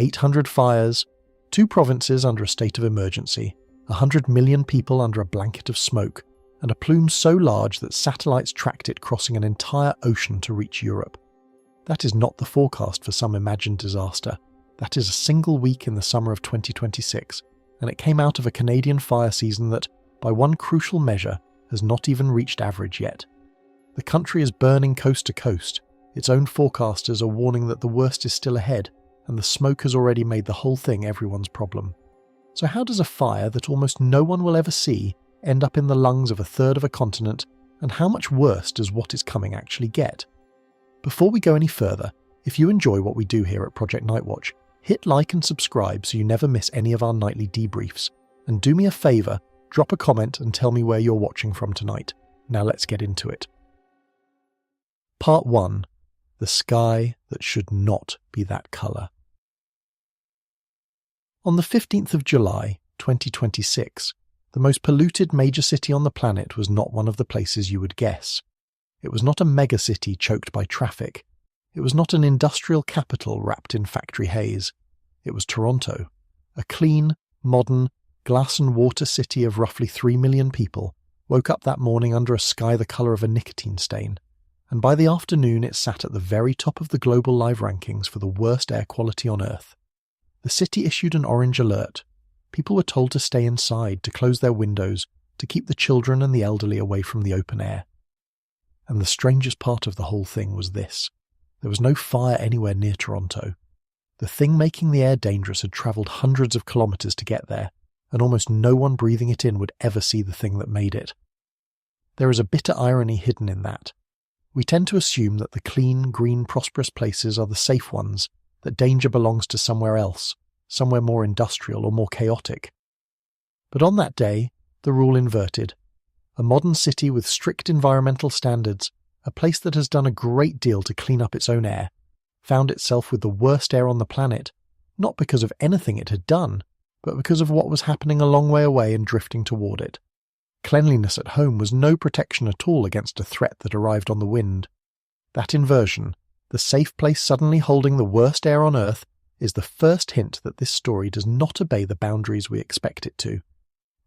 800 fires, 2 provinces under a state of emergency, 100 million people under a blanket of smoke, and a plume so large that satellites tracked it crossing an entire ocean to reach Europe. That is not the forecast for some imagined disaster. That is a single week in the summer of 2026, and it came out of a Canadian fire season that, by one crucial measure, has not even reached average yet. The country is burning coast to coast. Its own forecasters are warning that the worst is still ahead, and the smoke has already made the whole thing everyone's problem. So how does a fire that almost no one will ever see end up in the lungs of a third of a continent, and how much worse does what is coming actually get? Before we go any further, if you enjoy what we do here at Project Nightwatch, hit like and subscribe so you never miss any of our nightly debriefs. And do me a favour, drop a comment and tell me where you're watching from tonight. Now let's get into it. Part 1. The sky that should not be that colour. On the 15th of July, 2026, the most polluted major city on the planet was not one of the places you would guess. It was not a megacity choked by traffic. It was not an industrial capital wrapped in factory haze. It was Toronto, a clean, modern, glass and water city of roughly 3 million people, woke up that morning under a sky the colour of a nicotine stain, and by the afternoon it sat at the very top of the global live rankings for the worst air quality on Earth. The city issued an orange alert. People were told to stay inside, to close their windows, to keep the children and the elderly away from the open air. And the strangest part of the whole thing was this. There was no fire anywhere near Toronto. The thing making the air dangerous had travelled hundreds of kilometres to get there, and almost no one breathing it in would ever see the thing that made it. There is a bitter irony hidden in that. We tend to assume that the clean, green, prosperous places are the safe ones, that danger belongs to somewhere else, somewhere more industrial or more chaotic. But on that day, the rule inverted. A modern city with strict environmental standards, a place that has done a great deal to clean up its own air, found itself with the worst air on the planet, not because of anything it had done, but because of what was happening a long way away and drifting toward it. Cleanliness at home was no protection at all against a threat that arrived on the wind. That inversion, the safe place suddenly holding the worst air on Earth, is the first hint that this story does not obey the boundaries we expect it to.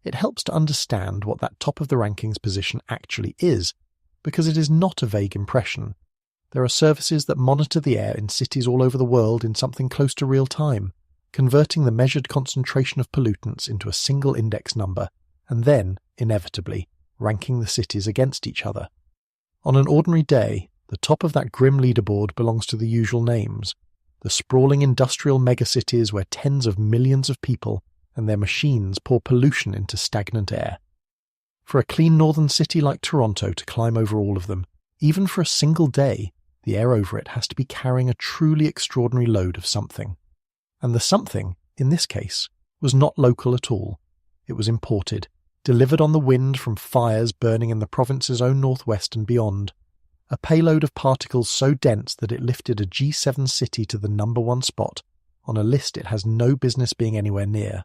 It helps to understand what that top of the rankings position actually is, because it is not a vague impression. There are services that monitor the air in cities all over the world in something close to real time, converting the measured concentration of pollutants into a single index number, and then, inevitably, ranking the cities against each other. On an ordinary day, the top of that grim leaderboard belongs to the usual names, the sprawling industrial megacities where tens of millions of people and their machines pour pollution into stagnant air. For a clean northern city like Toronto to climb over all of them, even for a single day, the air over it has to be carrying a truly extraordinary load of something. And the something, in this case, was not local at all. It was imported, delivered on the wind from fires burning in the province's own northwest and beyond. A payload of particles so dense that it lifted a G7 city to the #1 spot on a list it has no business being anywhere near.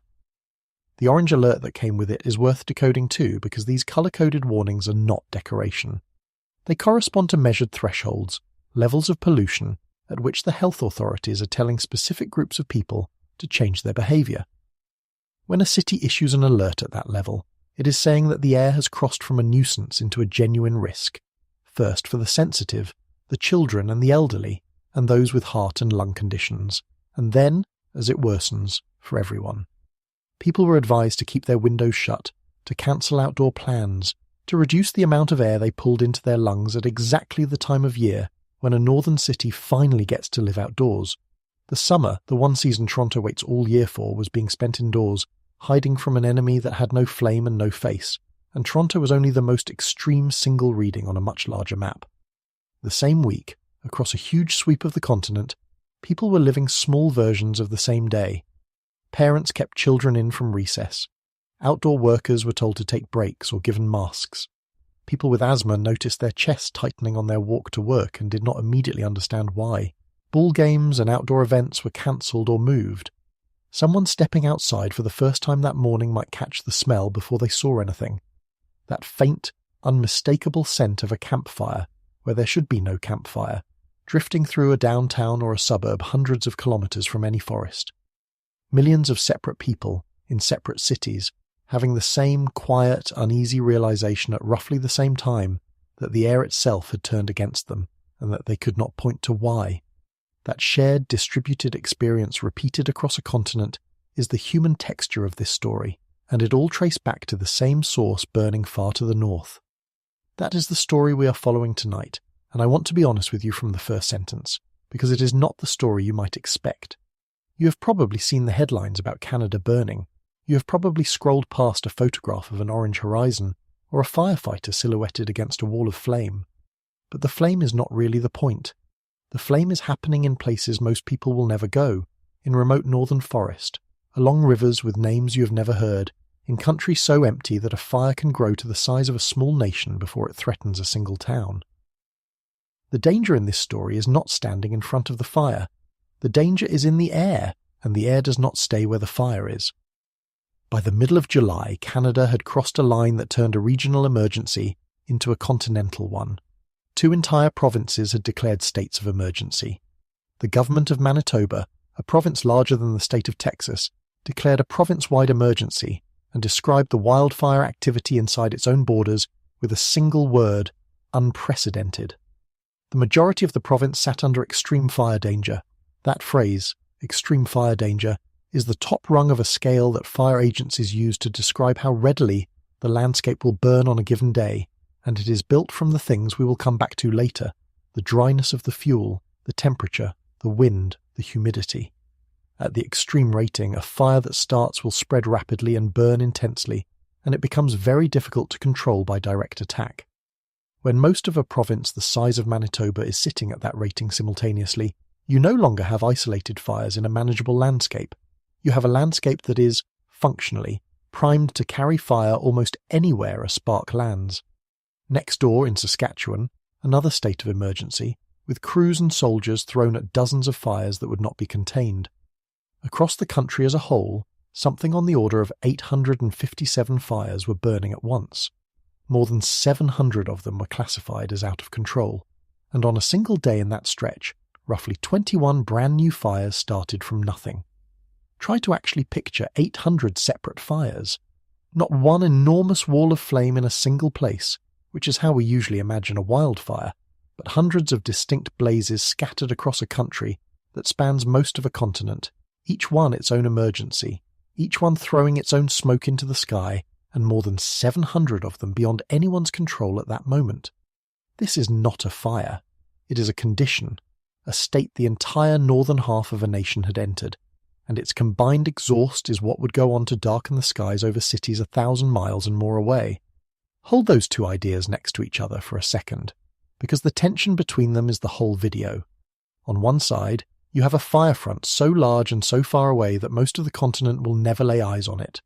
The orange alert that came with it is worth decoding too, because these colour-coded warnings are not decoration. They correspond to measured thresholds, levels of pollution, at which the health authorities are telling specific groups of people to change their behaviour. When a city issues an alert at that level, it is saying that the air has crossed from a nuisance into a genuine risk, first for the sensitive, the children and the elderly, and those with heart and lung conditions, and then, as it worsens, for everyone. People were advised to keep their windows shut, to cancel outdoor plans, to reduce the amount of air they pulled into their lungs at exactly the time of year when a northern city finally gets to live outdoors. The summer, the one season Toronto waits all year for, was being spent indoors, hiding from an enemy that had no flame and no face, and Toronto was only the most extreme single reading on a much larger map. The same week, across a huge sweep of the continent, people were living small versions of the same day. Parents kept children in from recess. Outdoor workers were told to take breaks or given masks. People with asthma noticed their chests tightening on their walk to work and did not immediately understand why. Ball games and outdoor events were cancelled or moved. Someone stepping outside for the first time that morning might catch the smell before they saw anything. That faint, unmistakable scent of a campfire, where there should be no campfire, drifting through a downtown or a suburb hundreds of kilometres from any forest. Millions of separate people in separate cities having the same quiet, uneasy realization at roughly the same time that the air itself had turned against them and that they could not point to why. That shared, distributed experience repeated across a continent is the human texture of this story, and it all traced back to the same source burning far to the north. That is the story we are following tonight, and I want to be honest with you from the first sentence, because it is not the story you might expect. You have probably seen the headlines about Canada burning. You have probably scrolled past a photograph of an orange horizon or a firefighter silhouetted against a wall of flame. But the flame is not really the point. The flame is happening in places most people will never go, in remote northern forest, along rivers with names you have never heard, in country so empty that a fire can grow to the size of a small nation before it threatens a single town. The danger in this story is not standing in front of the fire. The danger is in the air, and the air does not stay where the fire is. By the middle of July, Canada had crossed a line that turned a regional emergency into a continental one. 2 entire provinces had declared states of emergency. The government of Manitoba, a province larger than the state of Texas, declared a province-wide emergency and described the wildfire activity inside its own borders with a single word: unprecedented. The majority of the province sat under extreme fire danger. That phrase, extreme fire danger, is the top rung of a scale that fire agencies use to describe how readily the landscape will burn on a given day, and it is built from the things we will come back to later: the dryness of the fuel, the temperature, the wind, the humidity. At the extreme rating, a fire that starts will spread rapidly and burn intensely, and it becomes very difficult to control by direct attack. When most of a province the size of Manitoba is sitting at that rating simultaneously, you no longer have isolated fires in a manageable landscape. You have a landscape that is, functionally, primed to carry fire almost anywhere a spark lands. Next door in Saskatchewan, another state of emergency, with crews and soldiers thrown at dozens of fires that would not be contained. Across the country as a whole, something on the order of 857 fires were burning at once. More than 700 of them were classified as out of control, and on a single day in that stretch, roughly 21 brand new fires started from nothing. Try to actually picture 800 separate fires. Not one enormous wall of flame in a single place, which is how we usually imagine a wildfire, but hundreds of distinct blazes scattered across a country that spans most of a continent, each one its own emergency, each one throwing its own smoke into the sky, and more than 700 of them beyond anyone's control at that moment. This is not a fire. It is a condition, a state the entire northern half of a nation had entered, and its combined exhaust is what would go on to darken the skies over cities 1,000 miles and more away. Hold those two ideas next to each other for a second, because the tension between them is the whole video. On one side, you have a fire front so large and so far away that most of the continent will never lay eyes on it.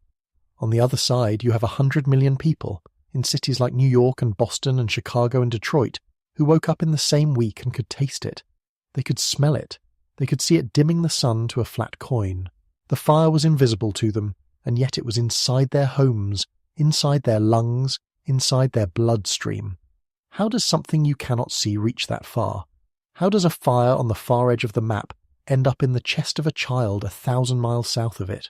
On the other side, you have 100 million people, in cities like New York and Boston and Chicago and Detroit, who woke up in the same week and could taste it. They could smell it. They could see it dimming the sun to a flat coin. The fire was invisible to them, and yet it was inside their homes, inside their lungs, inside their bloodstream. How does something you cannot see reach that far? How does a fire on the far edge of the map end up in the chest of a child 1,000 miles south of it?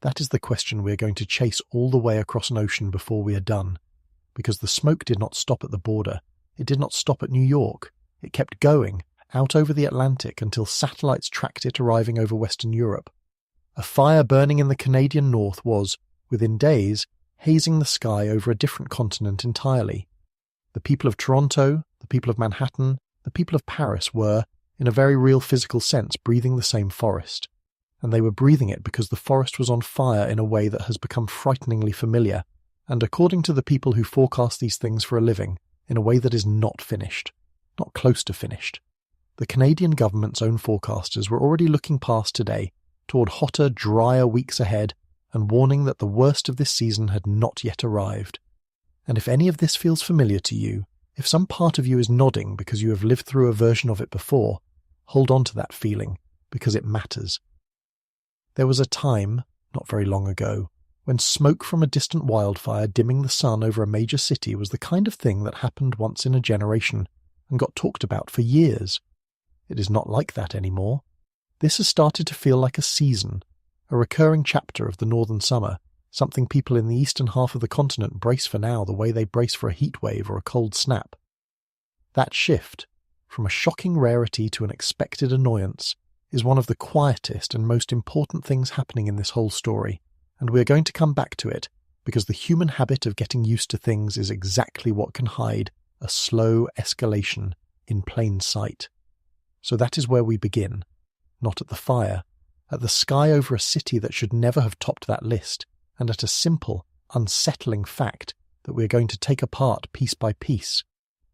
That is the question we are going to chase all the way across an ocean before we are done. Because the smoke did not stop at the border. It did not stop at New York. It kept going, out over the Atlantic until satellites tracked it arriving over Western Europe. A fire burning in the Canadian north was, within days, hazing the sky over a different continent entirely. The people of Toronto, the people of Manhattan, the people of Paris were, in a very real physical sense, breathing the same forest. And they were breathing it because the forest was on fire in a way that has become frighteningly familiar, and according to the people who forecast these things for a living, in a way that is not finished, not close to finished. The Canadian government's own forecasters were already looking past today toward hotter, drier weeks ahead and warning that the worst of this season had not yet arrived. And if any of this feels familiar to you, if some part of you is nodding because you have lived through a version of it before, hold on to that feeling, because it matters. There was a time, not very long ago, when smoke from a distant wildfire dimming the sun over a major city was the kind of thing that happened once in a generation and got talked about for years. It is not like that anymore. This has started to feel like a season a recurring chapter of the northern summer, something people in the eastern half of the continent brace for now the way they brace for a heat wave or a cold snap. That shift, from a shocking rarity to an expected annoyance, is one of the quietest and most important things happening in this whole story, and we are going to come back to it because the human habit of getting used to things is exactly what can hide a slow escalation in plain sight. So that is where we begin, not at the fire, at the sky over a city that should never have topped that list, and at a simple, unsettling fact that we are going to take apart piece by piece.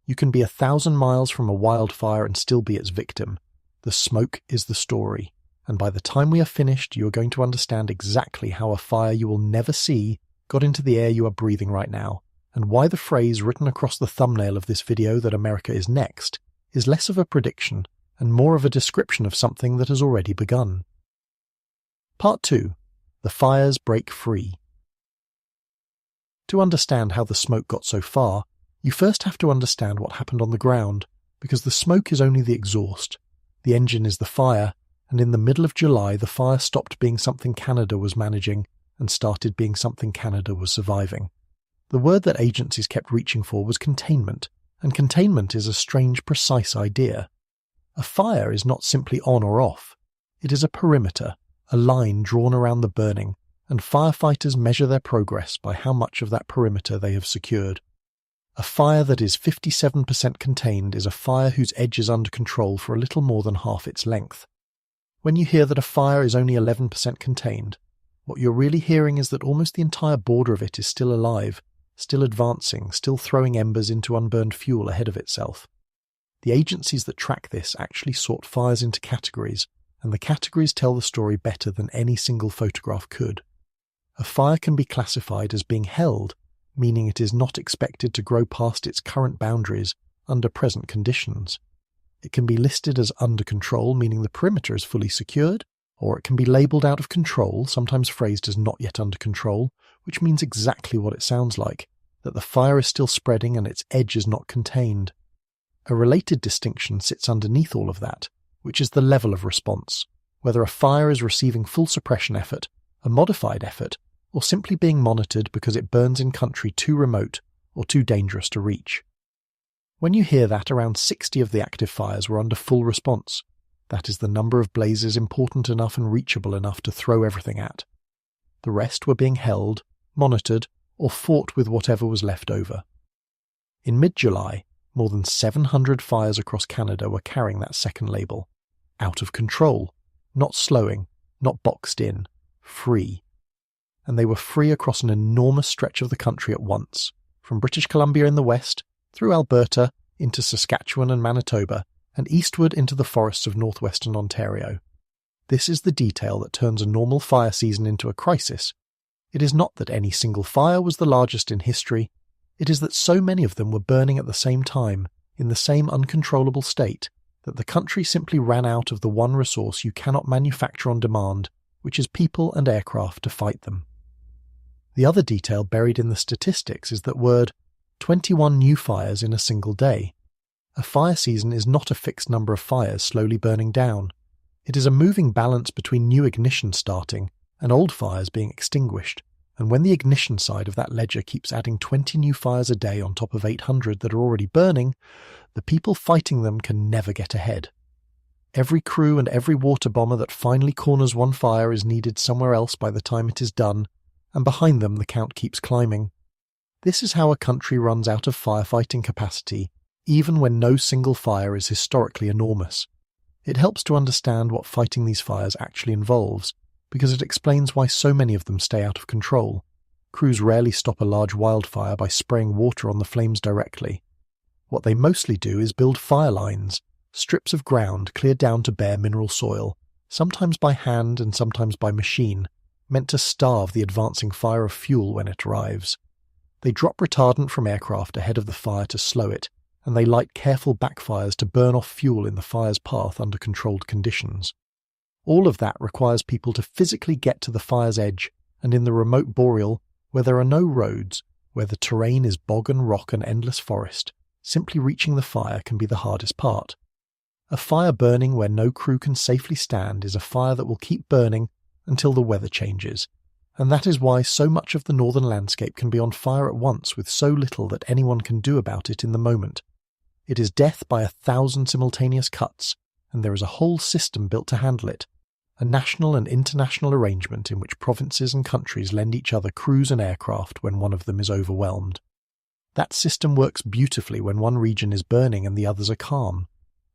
You can be 1,000 miles from a wildfire and still be its victim. The smoke is the story, and by the time we are finished, you are going to understand exactly how a fire you will never see got into the air you are breathing right now, and why the phrase written across the thumbnail of this video that America is next is less of a prediction and more of a description of something that has already begun. Part 2. The fires break free. To understand how the smoke got so far, you first have to understand what happened on the ground, because the smoke is only the exhaust. The engine is the fire, and in the middle of July the fire stopped being something Canada was managing and started being something Canada was surviving. The word that agencies kept reaching for was containment, and containment is a strange, precise idea. A fire is not simply on or off. It is a perimeter, a line drawn around the burning, and firefighters measure their progress by how much of that perimeter they have secured. A fire that is 57% contained is a fire whose edge is under control for a little more than half its length. When you hear that a fire is only 11% contained, what you're really hearing is that almost the entire border of it is still alive, still advancing, still throwing embers into unburned fuel ahead of itself. The agencies that track this actually sort fires into categories, and the categories tell the story better than any single photograph could. A fire can be classified as being held, meaning it is not expected to grow past its current boundaries under present conditions. It can be listed as under control, meaning the perimeter is fully secured, or it can be labelled out of control, sometimes phrased as not yet under control, which means exactly what it sounds like, that the fire is still spreading and its edge is not contained. A related distinction sits underneath all of that, which is the level of response, whether a fire is receiving full suppression effort, a modified effort, or simply being monitored because it burns in country too remote or too dangerous to reach. When you hear that around 60 of the active fires were under full response, that is the number of blazes important enough and reachable enough to throw everything at. The rest were being held, monitored, or fought with whatever was left over. In mid-July, more than 700 fires across Canada were carrying that second label. Out of control, not slowing, not boxed in, free. And they were free across an enormous stretch of the country at once, from British Columbia in the west, through Alberta, into Saskatchewan and Manitoba, and eastward into the forests of northwestern Ontario. This is the detail that turns a normal fire season into a crisis. It is not that any single fire was the largest in history, it is that so many of them were burning at the same time, in the same uncontrollable state, that the country simply ran out of the one resource you cannot manufacture on demand, which is people and aircraft to fight them. The other detail buried in the statistics is that word 21 new fires in a single day. A fire season is not a fixed number of fires slowly burning down. It is a moving balance between new ignition starting and old fires being extinguished, and when the ignition side of that ledger keeps adding 20 new fires a day on top of 800 that are already burning, the people fighting them can never get ahead. Every crew and every water bomber that finally corners one fire is needed somewhere else by the time it is done, and behind them the count keeps climbing. This is how a country runs out of firefighting capacity, even when no single fire is historically enormous. It helps to understand what fighting these fires actually involves, because it explains why so many of them stay out of control. Crews rarely stop a large wildfire by spraying water on the flames directly. What they mostly do is build fire lines, strips of ground cleared down to bare mineral soil, sometimes by hand and sometimes by machine, meant to starve the advancing fire of fuel when it arrives. They drop retardant from aircraft ahead of the fire to slow it, and they light careful backfires to burn off fuel in the fire's path under controlled conditions. All of that requires people to physically get to the fire's edge, and in the remote boreal, where there are no roads, where the terrain is bog and rock and endless forest, simply reaching the fire can be the hardest part. A fire burning where no crew can safely stand is a fire that will keep burning until the weather changes, and that is why so much of the northern landscape can be on fire at once with so little that anyone can do about it in the moment. It is death by 1,000 simultaneous cuts, and there is a whole system built to handle it, a national and international arrangement in which provinces and countries lend each other crews and aircraft when one of them is overwhelmed. That system works beautifully when one region is burning and the others are calm.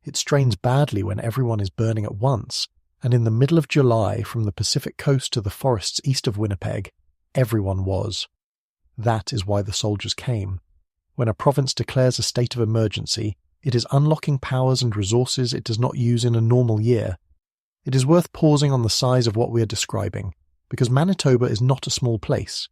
It strains badly when everyone is burning at once, and in the middle of July, from the Pacific coast to the forests east of Winnipeg, everyone was. That is why the soldiers came. When a province declares a state of emergency, it is unlocking powers and resources it does not use in a normal year. It is worth pausing on the size of what we are describing, because Manitoba is not a small place.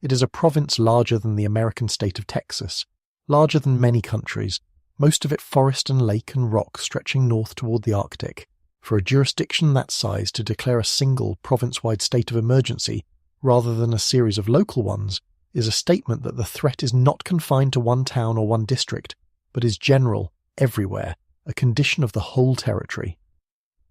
It is a province larger than the American state of Texas, larger than many countries, most of it forest and lake and rock stretching north toward the Arctic. For a jurisdiction that size to declare a single province-wide state of emergency, rather than a series of local ones, is a statement that the threat is not confined to one town or one district, but is general, everywhere, a condition of the whole territory.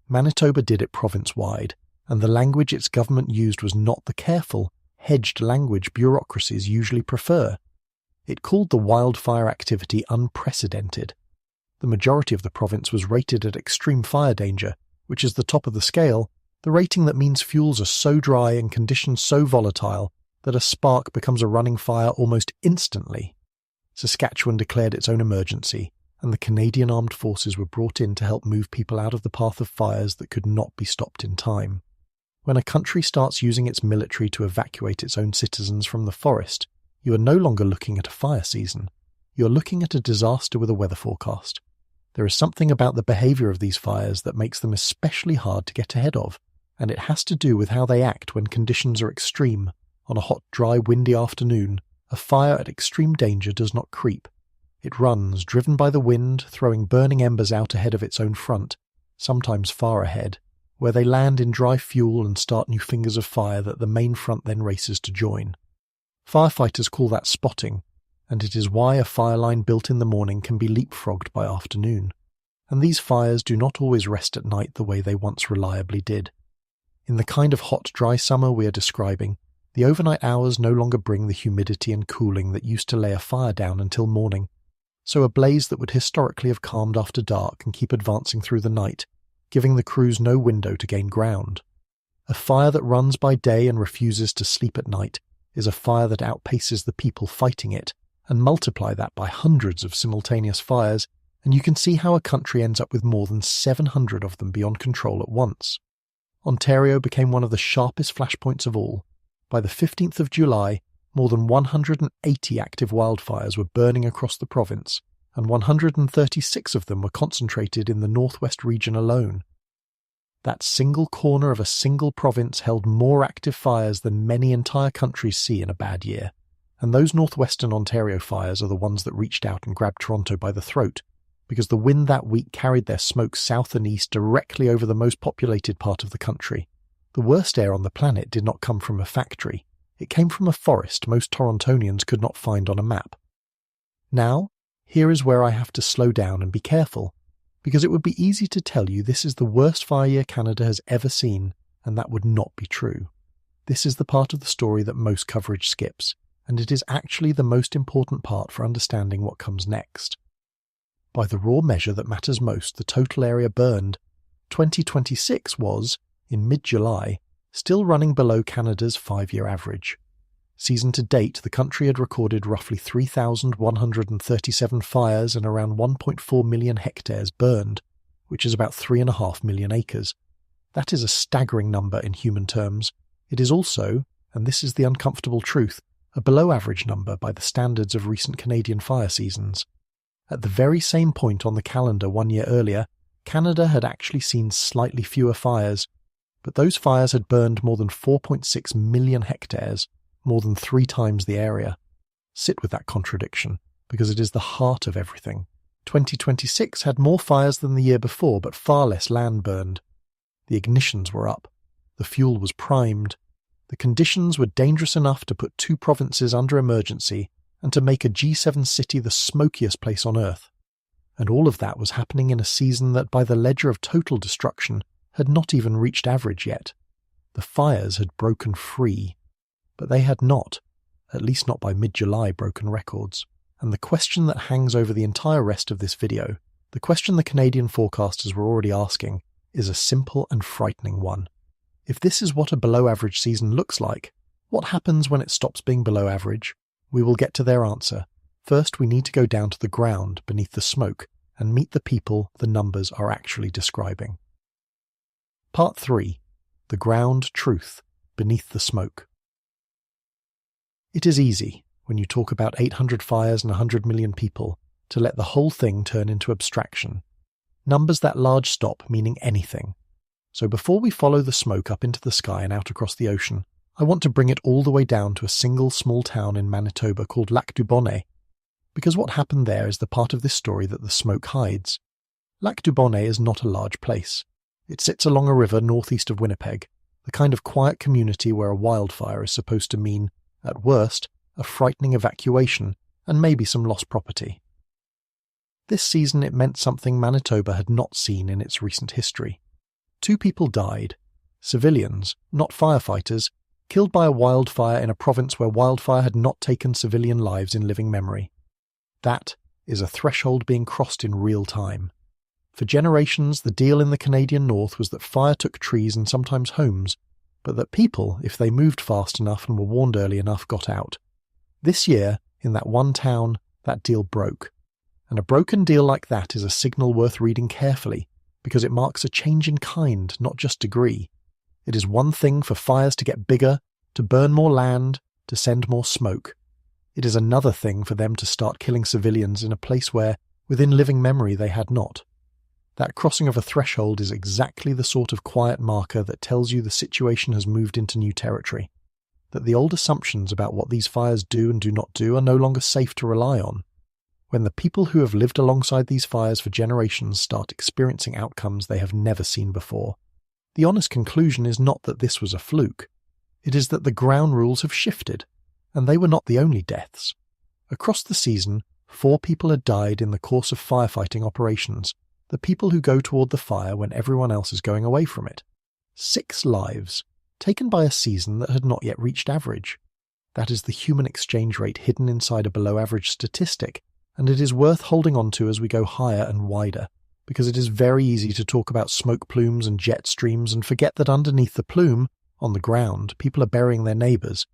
Manitoba did it province-wide, and the language its government used was not the careful, hedged language bureaucracies usually prefer. It called the wildfire activity unprecedented. The majority of the province was rated at extreme fire danger, which is the top of the scale, the rating that means fuels are so dry and conditions so volatile that a spark becomes a running fire almost instantly. Saskatchewan declared its own emergency, and the Canadian Armed Forces were brought in to help move people out of the path of fires that could not be stopped in time. When a country starts using its military to evacuate its own citizens from the forest, you are no longer looking at a fire season. You are looking at a disaster with a weather forecast. There is something about the behaviour of these fires that makes them especially hard to get ahead of, and it has to do with how they act when conditions are extreme. On a hot, dry, windy afternoon, a fire at extreme danger does not creep. It runs, driven by the wind, throwing burning embers out ahead of its own front, sometimes far ahead, where they land in dry fuel and start new fingers of fire that the main front then races to join. Firefighters call that spotting, and it is why a fire line built in the morning can be leapfrogged by afternoon. And these fires do not always rest at night the way they once reliably did. In the kind of hot, dry summer we are describing, the overnight hours no longer bring the humidity and cooling that used to lay a fire down until morning, so a blaze that would historically have calmed after dark can keep advancing through the night, giving the crews no window to gain ground. A fire that runs by day and refuses to sleep at night is a fire that outpaces the people fighting it, and multiply that by hundreds of simultaneous fires, and you can see how a country ends up with more than 700 of them beyond control at once. Ontario became one of the sharpest flashpoints of all. By the 15th of July, more than 180 active wildfires were burning across the province, and 136 of them were concentrated in the northwest region alone. That single corner of a single province held more active fires than many entire countries see in a bad year, and those northwestern Ontario fires are the ones that reached out and grabbed Toronto by the throat, because the wind that week carried their smoke south and east directly over the most populated part of the country. The worst air on the planet did not come from a factory. It came from a forest most Torontonians could not find on a map. Now, here is where I have to slow down and be careful, because it would be easy to tell you this is the worst fire year Canada has ever seen, and that would not be true. This is the part of the story that most coverage skips, and it is actually the most important part for understanding what comes next. By the raw measure that matters most, the total area burned, 2026 was, in mid-July, still running below Canada's 5-year average. Season to date, the country had recorded roughly 3,137 fires and around 1.4 million hectares burned, which is about 3.5 million acres. That is a staggering number in human terms. It is also, and this is the uncomfortable truth, a below-average number by the standards of recent Canadian fire seasons. At the very same point on the calendar 1 year earlier, Canada had actually seen slightly fewer fires, but those fires had burned more than 4.6 million hectares, more than 3 times the area. Sit with that contradiction, because it is the heart of everything. 2026 had more fires than the year before, but far less land burned. The ignitions were up. The fuel was primed. The conditions were dangerous enough to put 2 provinces under emergency and to make a G7 city the smokiest place on earth. And all of that was happening in a season that, by the ledger of total destruction, had not even reached average yet. The fires had broken free, but they had not, at least not by mid-July broken records. And the question that hangs over the entire rest of this video, the question the Canadian forecasters were already asking, is a simple and frightening one. If this is what a below-average season looks like, what happens when it stops being below average? We will get to their answer. First, we need to go down to the ground beneath the smoke and meet the people the numbers are actually describing. Part 3. The ground truth beneath the smoke. It is easy, when you talk about 800 fires and 100 million people, to let the whole thing turn into abstraction. Numbers that large stop meaning anything. So before we follow the smoke up into the sky and out across the ocean, I want to bring it all the way down to a single small town in Manitoba called Lac-du-Bonnet, because what happened there is the part of this story that the smoke hides. Lac-du-Bonnet is not a large place. It sits along a river northeast of Winnipeg, the kind of quiet community where a wildfire is supposed to mean, at worst, a frightening evacuation and maybe some lost property. This season it meant something Manitoba had not seen in its recent history. 2 people died, civilians, not firefighters, killed by a wildfire in a province where wildfire had not taken civilian lives in living memory. That is a threshold being crossed in real time. For generations, the deal in the Canadian North was that fire took trees and sometimes homes, but that people, if they moved fast enough and were warned early enough, got out. This year, in that one town, that deal broke. And a broken deal like that is a signal worth reading carefully, because it marks a change in kind, not just degree. It is one thing for fires to get bigger, to burn more land, to send more smoke. It is another thing for them to start killing civilians in a place where, within living memory, they had not. That crossing of a threshold is exactly the sort of quiet marker that tells you the situation has moved into new territory, that the old assumptions about what these fires do and do not do are no longer safe to rely on. When the people who have lived alongside these fires for generations start experiencing outcomes they have never seen before, the honest conclusion is not that this was a fluke. It is that the ground rules have shifted, and they were not the only deaths. Across the season, 4 people had died in the course of firefighting operations, the people who go toward the fire when everyone else is going away from it. 6 lives, taken by a season that had not yet reached average. That is the human exchange rate hidden inside a below-average statistic, and it is worth holding on to as we go higher and wider, because it is very easy to talk about smoke plumes and jet streams and forget that underneath the plume, on the ground, people are burying their neighbours.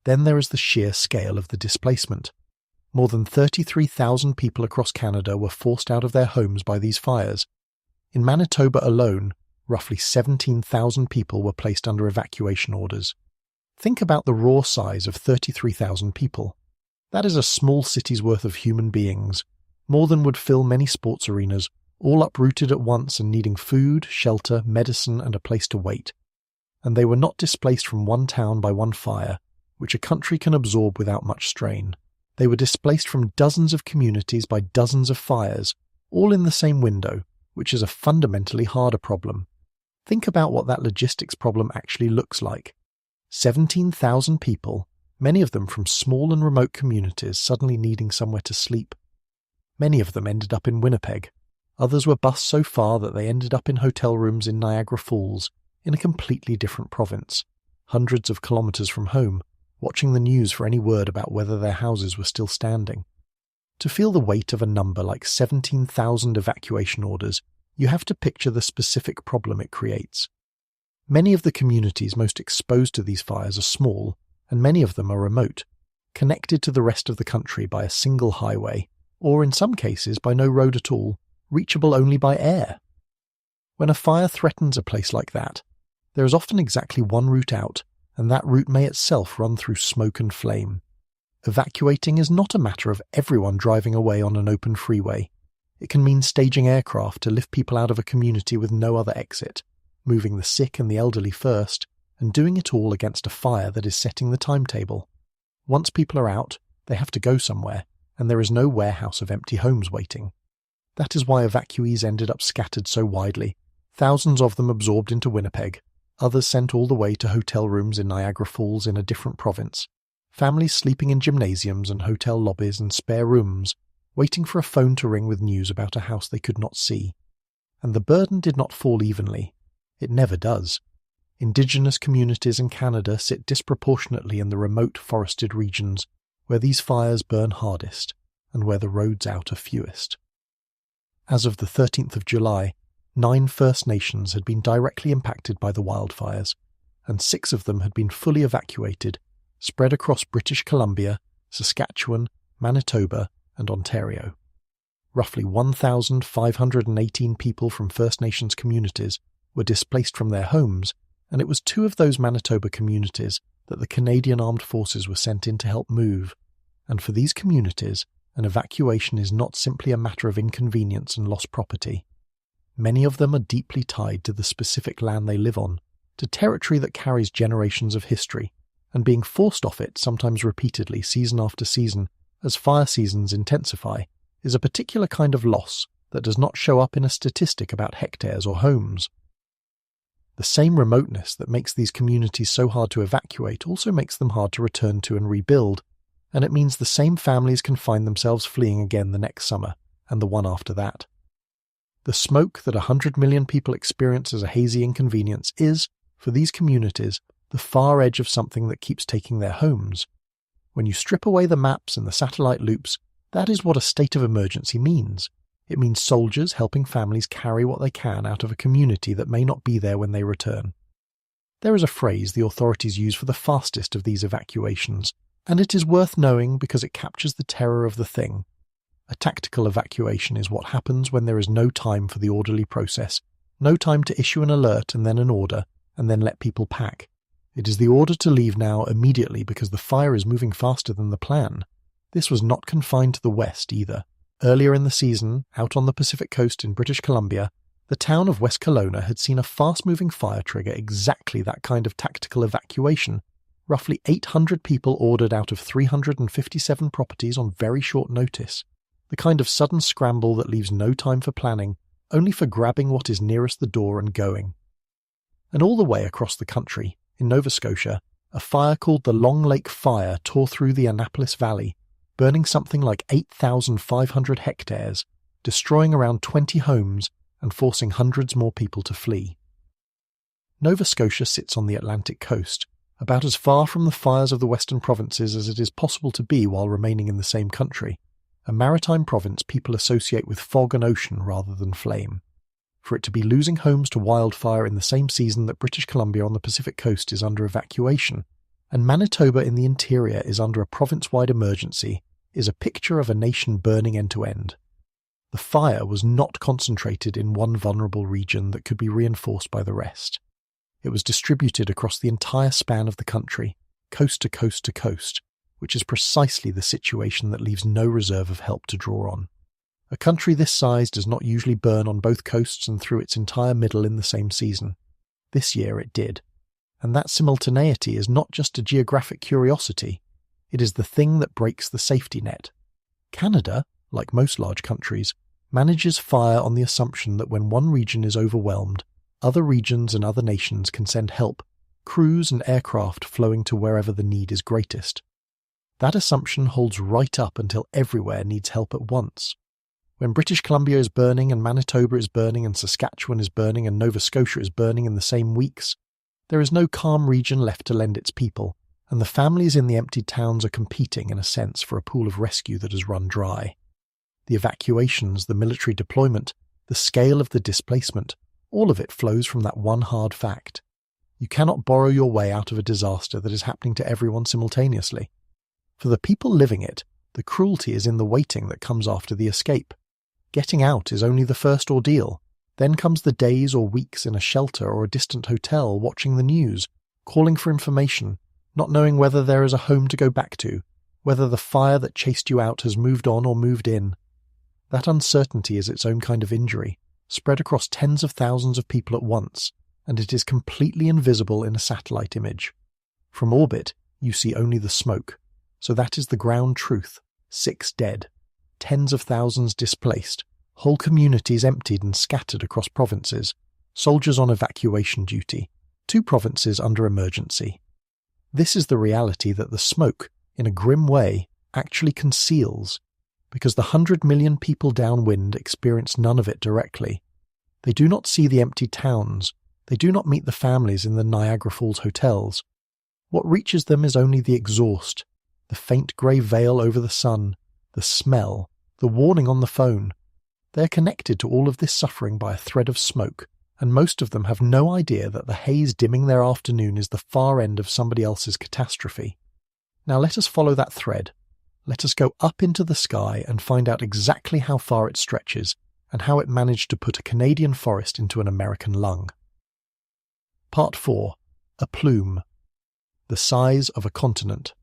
Then there is the sheer scale of the displacement. More than 33,000 people across Canada were forced out of their homes by these fires. In Manitoba alone, roughly 17,000 people were placed under evacuation orders. Think about the raw size of 33,000 people. That is a small city's worth of human beings, more than would fill many sports arenas, all uprooted at once and needing food, shelter, medicine, and a place to wait. And they were not displaced from one town by one fire, which a country can absorb without much strain. They were displaced from dozens of communities by dozens of fires, all in the same window, which is a fundamentally harder problem. Think about what that logistics problem actually looks like. 17,000 people, many of them from small and remote communities, suddenly needing somewhere to sleep. Many of them ended up in Winnipeg. Others were bused so far that they ended up in hotel rooms in Niagara Falls, in a completely different province, hundreds of kilometres from home, watching the news for any word about whether their houses were still standing. To feel the weight of a number like 17,000 evacuation orders, you have to picture the specific problem it creates. Many of the communities most exposed to these fires are small, and many of them are remote, connected to the rest of the country by a single highway, or in some cases by no road at all, reachable only by air. When a fire threatens a place like that, there is often exactly one route out, and that route may itself run through smoke and flame. Evacuating is not a matter of everyone driving away on an open freeway. It can mean staging aircraft to lift people out of a community with no other exit, moving the sick and the elderly first, and doing it all against a fire that is setting the timetable. Once people are out, they have to go somewhere, and there is no warehouse of empty homes waiting. That is why evacuees ended up scattered so widely, thousands of them absorbed into Winnipeg, others sent all the way to hotel rooms in Niagara Falls in a different province, families sleeping in gymnasiums and hotel lobbies and spare rooms, waiting for a phone to ring with news about a house they could not see. And the burden did not fall evenly. It never does. Indigenous communities in Canada sit disproportionately in the remote forested regions where these fires burn hardest and where the roads out are fewest. As of the 13th of July, 9 First Nations had been directly impacted by the wildfires, and 6 of them had been fully evacuated, spread across British Columbia, Saskatchewan, Manitoba, and Ontario. Roughly 1,518 people from First Nations communities were displaced from their homes, and it was 2 of those Manitoba communities that the Canadian Armed Forces were sent in to help move. And for these communities, an evacuation is not simply a matter of inconvenience and lost property. Many of them are deeply tied to the specific land they live on, to territory that carries generations of history, and being forced off it, sometimes repeatedly, season after season, as fire seasons intensify, is a particular kind of loss that does not show up in a statistic about hectares or homes. The same remoteness that makes these communities so hard to evacuate also makes them hard to return to and rebuild, and it means the same families can find themselves fleeing again the next summer, and the one after that. The smoke that 100 million people experience as a hazy inconvenience is, for these communities, the far edge of something that keeps taking their homes. When you strip away the maps and the satellite loops, that is what a state of emergency means. It means soldiers helping families carry what they can out of a community that may not be there when they return. There is a phrase the authorities use for the fastest of these evacuations, and it is worth knowing because it captures the terror of the thing. A tactical evacuation is what happens when there is no time for the orderly process, no time to issue an alert and then an order, and then let people pack. It is the order to leave now immediately because the fire is moving faster than the plan. This was not confined to the West either. Earlier in the season, out on the Pacific coast in British Columbia, the town of West Kelowna had seen a fast-moving fire trigger exactly that kind of tactical evacuation. Roughly 800 people ordered out of 357 properties on very short notice. The kind of sudden scramble that leaves no time for planning, only for grabbing what is nearest the door and going. And all the way across the country, in Nova Scotia, a fire called the Long Lake Fire tore through the Annapolis Valley, burning something like 8,500 hectares, destroying around 20 homes and forcing hundreds more people to flee. Nova Scotia sits on the Atlantic coast, about as far from the fires of the western provinces as it is possible to be while remaining in the same country, a maritime province people associate with fog and ocean rather than flame. For it to be losing homes to wildfire in the same season that British Columbia on the Pacific coast is under evacuation, and Manitoba in the interior is under a province-wide emergency, is a picture of a nation burning end to end. The fire was not concentrated in one vulnerable region that could be reinforced by the rest. It was distributed across the entire span of the country, coast to coast to coast, which is precisely the situation that leaves no reserve of help to draw on. A country this size does not usually burn on both coasts and through its entire middle in the same season. This year it did. And that simultaneity is not just a geographic curiosity, it is the thing that breaks the safety net. Canada, like most large countries, manages fire on the assumption that when one region is overwhelmed, other regions and other nations can send help, crews and aircraft flowing to wherever the need is greatest. That assumption holds right up until everywhere needs help at once. When British Columbia is burning and Manitoba is burning and Saskatchewan is burning and Nova Scotia is burning in the same weeks, there is no calm region left to lend its people, and the families in the emptied towns are competing in a sense for a pool of rescue that has run dry. The evacuations, the military deployment, the scale of the displacement, all of it flows from that one hard fact. You cannot borrow your way out of a disaster that is happening to everyone simultaneously. For the people living it, the cruelty is in the waiting that comes after the escape. Getting out is only the first ordeal. Then comes the days or weeks in a shelter or a distant hotel watching the news, calling for information, not knowing whether there is a home to go back to, whether the fire that chased you out has moved on or moved in. That uncertainty is its own kind of injury, spread across tens of thousands of people at once, and it is completely invisible in a satellite image. From orbit, you see only the smoke, so that is the ground truth. 6 dead, tens of thousands displaced, whole communities emptied and scattered across provinces, soldiers on evacuation duty, 2 provinces under emergency. This is the reality that the smoke, in a grim way, actually conceals, because the 100 million people downwind experience none of it directly. They do not see the empty towns, They do not meet the families in the Niagara Falls hotels. What reaches them is only the exhaust, the faint grey veil over the sun, the smell, the warning on the phone. They are connected to all of this suffering by a thread of smoke, and most of them have no idea that the haze dimming their afternoon is the far end of somebody else's catastrophe. Now let us follow that thread. Let us go up into the sky and find out exactly how far it stretches and how it managed to put a Canadian forest into an American lung. Part 4. A plume. The size of a continent.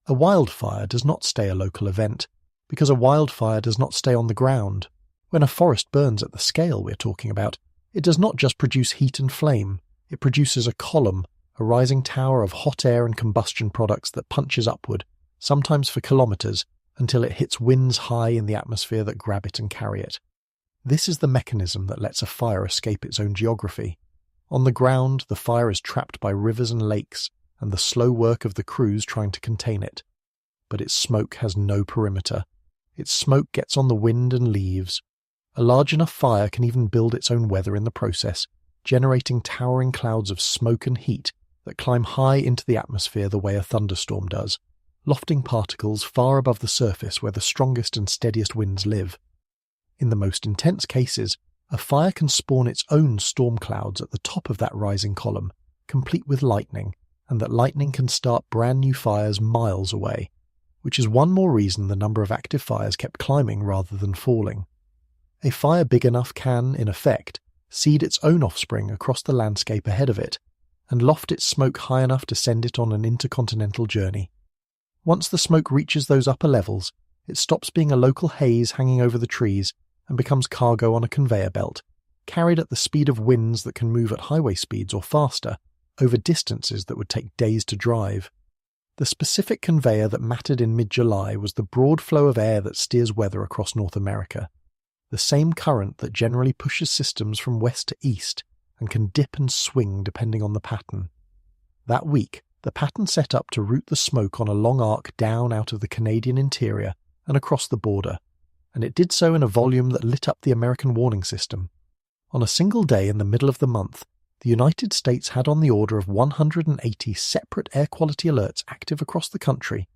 A wildfire does not stay a local event, because a wildfire does not stay on the ground. When a forest burns at the scale we're talking about, it does not just produce heat and flame, it produces a column, a rising tower of hot air and combustion products that punches upward, sometimes for kilometres, until it hits winds high in the atmosphere that grab it and carry it. This is the mechanism that lets a fire escape its own geography. On the ground, the fire is trapped by rivers and lakes, and the slow work of the crews trying to contain it. But its smoke has no perimeter. Its smoke gets on the wind and leaves. A large enough fire can even build its own weather in the process, generating towering clouds of smoke and heat that climb high into the atmosphere the way a thunderstorm does, lofting particles far above the surface where the strongest and steadiest winds live. In the most intense cases, a fire can spawn its own storm clouds at the top of that rising column, complete with lightning, and that lightning can start brand new fires miles away, which is one more reason the number of active fires kept climbing rather than falling. A fire big enough can, in effect, seed its own offspring across the landscape ahead of it, and loft its smoke high enough to send it on an intercontinental journey. Once the smoke reaches those upper levels, it stops being a local haze hanging over the trees and becomes cargo on a conveyor belt, carried at the speed of winds that can move at highway speeds or faster, over distances that would take days to drive. The specific conveyor that mattered in mid-July was the broad flow of air that steers weather across North America, the same current that generally pushes systems from west to east and can dip and swing depending on the pattern. That week, the pattern set up to route the smoke on a long arc down out of the Canadian interior and across the border, and it did so in a volume that lit up the American warning system. On a single day in the middle of the month, the United States had on the order of 180 separate air quality alerts active across the country,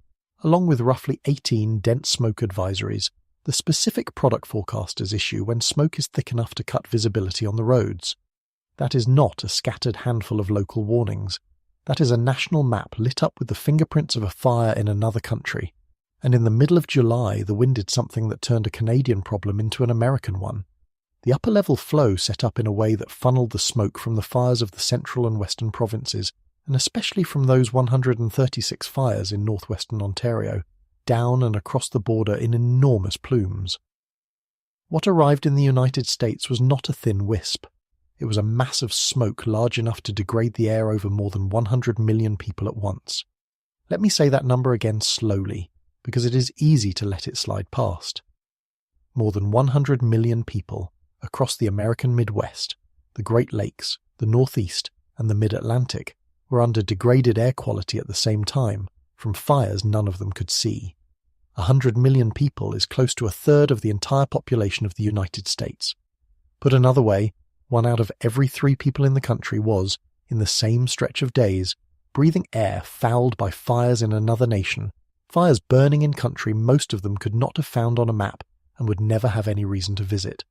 along with roughly 18 dense smoke advisories, the specific product forecasters issue when smoke is thick enough to cut visibility on the roads. That is not a scattered handful of local warnings. That is a national map lit up with the fingerprints of a fire in another country. And in the middle of July, the wind did something that turned a Canadian problem into an American one. The upper-level flow set up in a way that funneled the smoke from the fires of the central and western provinces, and especially from those 136 fires in northwestern Ontario, down and across the border in enormous plumes. What arrived in the United States was not a thin wisp. It was a mass of smoke large enough to degrade the air over more than 100 million people at once. Let me say that number again slowly, because it is easy to let it slide past. More than 100 million people across the American Midwest, the Great Lakes, the Northeast, and the Mid-Atlantic were under degraded air quality at the same time, from fires none of them could see. 100 million people is close to a third of the entire population of the United States. Put another way, 1 out of every 3 people in the country was, in the same stretch of days, breathing air fouled by fires in another nation, fires burning in country most of them could not have found on a map and would never have any reason to visit.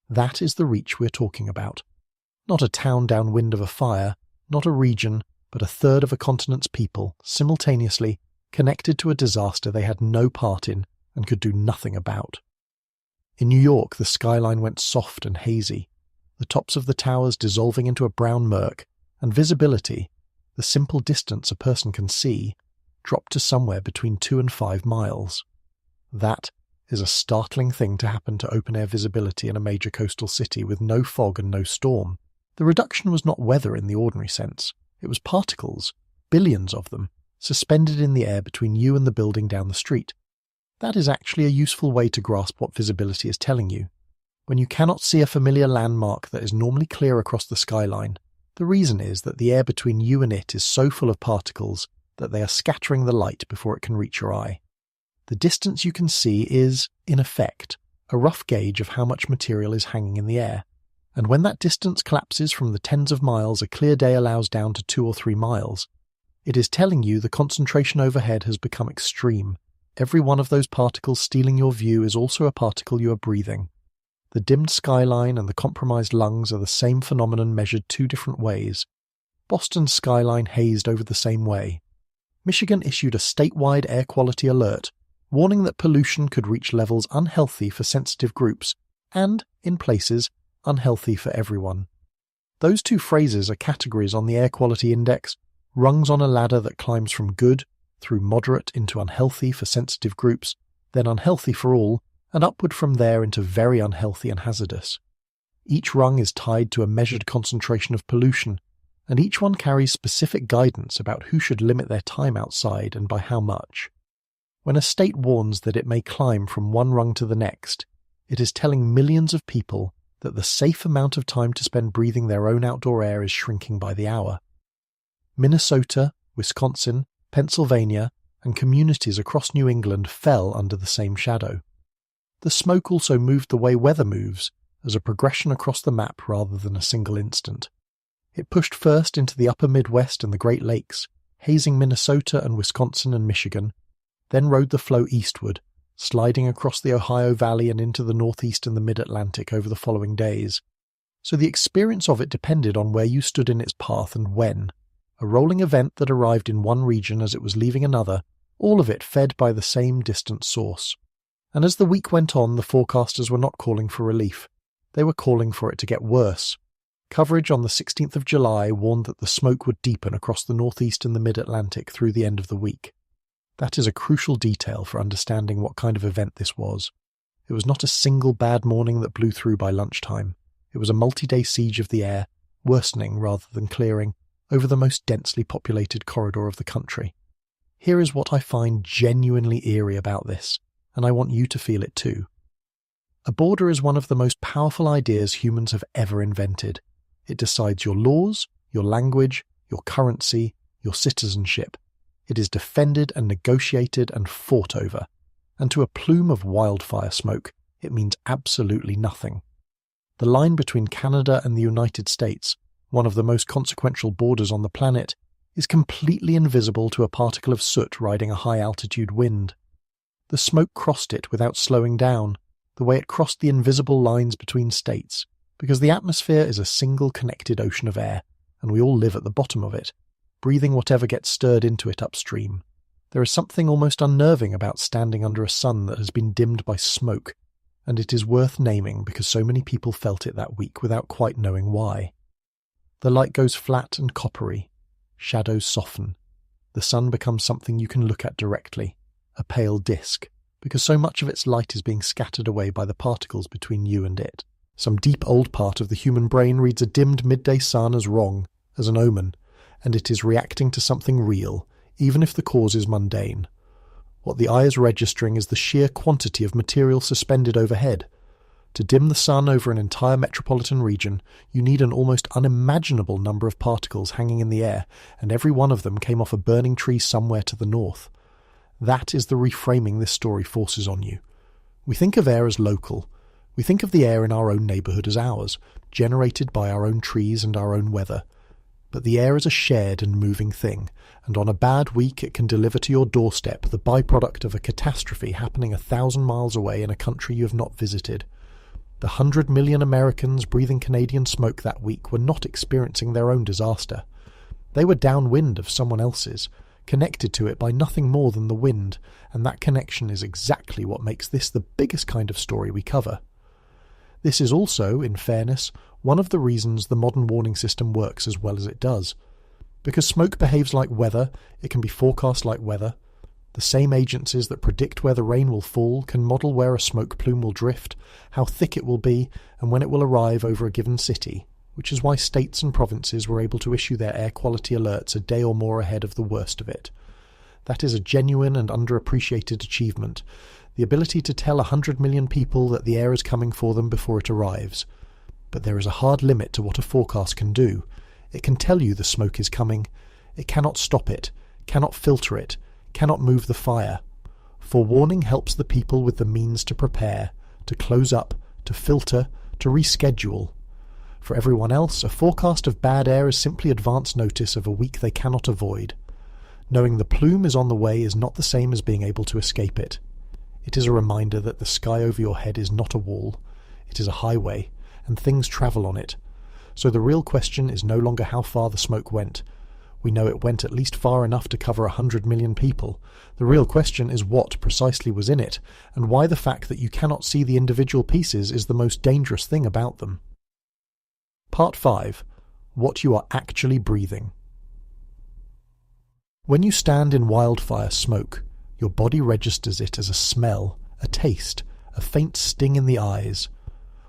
That is the reach we're talking about. Not a town downwind of a fire, not a region, but a third of a continent's people, simultaneously, connected to a disaster they had no part in and could do nothing about. In New York, the skyline went soft and hazy, the tops of the towers dissolving into a brown murk, and visibility, the simple distance a person can see, dropped to somewhere between 2 and 5 miles. That is a startling thing to happen to open-air visibility in a major coastal city with no fog and no storm. The reduction was not weather in the ordinary sense. It was particles, billions of them, suspended in the air between you and the building down the street. That is actually a useful way to grasp what visibility is telling you. When you cannot see a familiar landmark that is normally clear across the skyline, the reason is that the air between you and it is so full of particles that they are scattering the light before it can reach your eye. The distance you can see is, in effect, a rough gauge of how much material is hanging in the air, And when that distance collapses from the tens of miles a clear day allows down to 2 or 3 miles, it is telling you the concentration overhead has become extreme. Every one of those particles stealing your view is also a particle you are breathing. The dimmed skyline and the compromised lungs are the same phenomenon measured 2 different ways. Boston's skyline hazed over the same way. Michigan issued a statewide air quality alert, warning that pollution could reach levels unhealthy for sensitive groups and, in places, unhealthy for everyone. Those 2 phrases are categories on the air quality index, rungs on a ladder that climbs from good through moderate into unhealthy for sensitive groups, then unhealthy for all, and upward from there into very unhealthy and hazardous. Each rung is tied to a measured concentration of pollution, and each one carries specific guidance about who should limit their time outside and by how much. When a state warns that it may climb from one rung to the next, it is telling millions of people that the safe amount of time to spend breathing their own outdoor air is shrinking by the hour. Minnesota, Wisconsin, Pennsylvania, and communities across New England fell under the same shadow. The smoke also moved the way weather moves, as a progression across the map rather than a single instant. It pushed first into the upper Midwest and the Great Lakes, hazing Minnesota and Wisconsin and Michigan, then rode the flow eastward, sliding across the Ohio Valley and into the Northeast and the Mid-Atlantic over the following days. So the experience of it depended on where you stood in its path and when. A rolling event that arrived in one region as it was leaving another, all of it fed by the same distant source. And as the week went on, the forecasters were not calling for relief. They were calling for it to get worse. Coverage on the 16th of July warned that the smoke would deepen across the Northeast and the Mid-Atlantic through the end of the week. That is a crucial detail for understanding what kind of event this was. It was not a single bad morning that blew through by lunchtime. It was a multi-day siege of the air, worsening rather than clearing, over the most densely populated corridor of the country. Here is what I find genuinely eerie about this, and I want you to feel it too. A border is one of the most powerful ideas humans have ever invented. It decides your laws, your language, your currency, your citizenship. It is defended and negotiated and fought over. And to a plume of wildfire smoke, it means absolutely nothing. The line between Canada and the United States, one of the most consequential borders on the planet, is completely invisible to a particle of soot riding a high-altitude wind. The smoke crossed it without slowing down, the way it crossed the invisible lines between states, because the atmosphere is a single connected ocean of air, and we all live at the bottom of it, breathing whatever gets stirred into it upstream. There is something almost unnerving about standing under a sun that has been dimmed by smoke, and it is worth naming because so many people felt it that week without quite knowing why. The light goes flat and coppery. Shadows soften. The sun becomes something you can look at directly, a pale disk, because so much of its light is being scattered away by the particles between you and it. Some deep old part of the human brain reads a dimmed midday sun as wrong, as an omen, and it is reacting to something real, even if the cause is mundane. What the eye is registering is the sheer quantity of material suspended overhead. To dim the sun over an entire metropolitan region, you need an almost unimaginable number of particles hanging in the air, and every one of them came off a burning tree somewhere to the north. That is the reframing this story forces on you. We think of air as local. We think of the air in our own neighbourhood as ours, generated by our own trees and our own weather. But the air is a shared and moving thing, and on a bad week it can deliver to your doorstep the byproduct of a catastrophe happening 1,000 miles away in a country you have not visited. The 100 million Americans breathing Canadian smoke that week were not experiencing their own disaster. They were downwind of someone else's, connected to it by nothing more than the wind, and that connection is exactly what makes this the biggest kind of story we cover. This is also, in fairness, one of the reasons the modern warning system works as well as it does. Because smoke behaves like weather, it can be forecast like weather. The same agencies that predict where the rain will fall can model where a smoke plume will drift, how thick it will be, and when it will arrive over a given city, which is why states and provinces were able to issue their air quality alerts a day or more ahead of the worst of it. That is a genuine and underappreciated achievement, the ability to tell 100 million people that the air is coming for them before it arrives. But there is a hard limit to what a forecast can do. It can tell you the smoke is coming. It cannot stop it, cannot filter it, cannot move the fire. Forewarning helps the people with the means to prepare, to close up, to filter, to reschedule. For everyone else, a forecast of bad air is simply advance notice of a week they cannot avoid. Knowing the plume is on the way is not the same as being able to escape it. It is a reminder that the sky over your head is not a wall. It is a highway, and things travel on it. So the real question is no longer how far the smoke went. We know it went at least far enough to cover 100 million people. The real question is what precisely was in it, and why the fact that you cannot see the individual pieces is the most dangerous thing about them. Part 5. What you are actually breathing. When you stand in wildfire smoke, your body registers it as a smell, a taste, a faint sting in the eyes.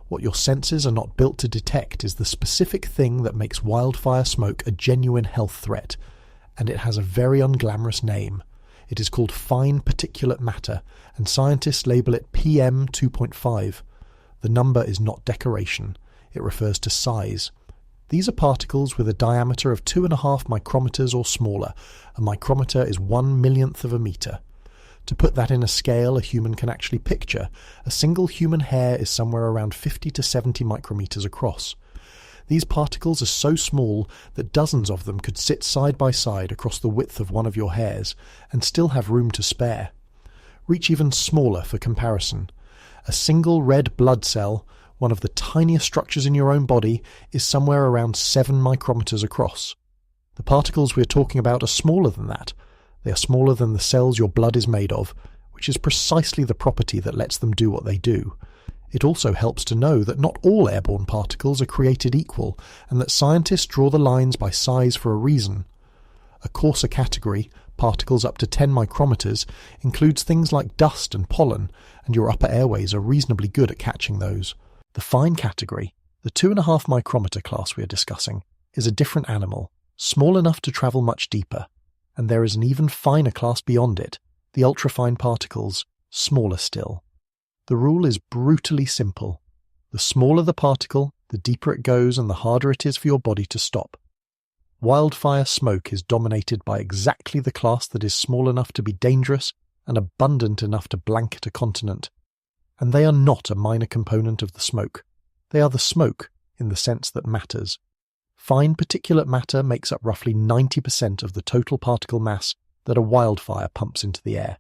What your senses are not built to detect is the specific thing that makes wildfire smoke a genuine health threat, and it has a very unglamorous name. It is called fine particulate matter, and scientists label it PM 2.5. The number is not decoration. It refers to size. These are particles with a diameter of 2.5 micrometers or smaller. A micrometer is 1/1,000,000th of a meter. To put that in a scale a human can actually picture, a single human hair is somewhere around 50 to 70 micrometers across. These particles are so small that dozens of them could sit side by side across the width of one of your hairs and still have room to spare. Reach even smaller for comparison. A single red blood cell, one of the tiniest structures in your own body, is somewhere around 7 micrometers across. The particles we're talking about are smaller than that. They are smaller than the cells your blood is made of, which is precisely the property that lets them do what they do. It also helps to know that not all airborne particles are created equal, and that scientists draw the lines by size for a reason. A coarser category, particles up to 10 micrometers, includes things like dust and pollen, and your upper airways are reasonably good at catching those. The fine category, the 2.5 micrometer class we are discussing, is a different animal, small enough to travel much deeper. And there is an even finer class beyond it, the ultrafine particles, smaller still. The rule is brutally simple. The smaller the particle, the deeper it goes and the harder it is for your body to stop. Wildfire smoke is dominated by exactly the class that is small enough to be dangerous and abundant enough to blanket a continent. And they are not a minor component of the smoke. They are the smoke, in the sense that matters. Fine particulate matter makes up roughly 90% of the total particle mass that a wildfire pumps into the air.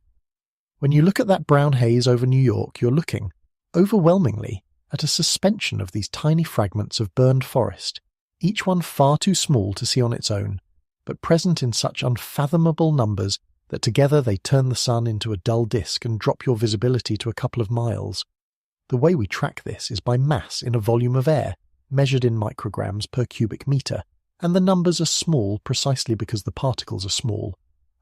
When you look at that brown haze over New York, you're looking, overwhelmingly, at a suspension of these tiny fragments of burned forest, each one far too small to see on its own, but present in such unfathomable numbers that together they turn the sun into a dull disk and drop your visibility to a couple of miles. The way we track this is by mass in a volume of air, measured in micrograms per cubic meter, and the numbers are small precisely because the particles are small.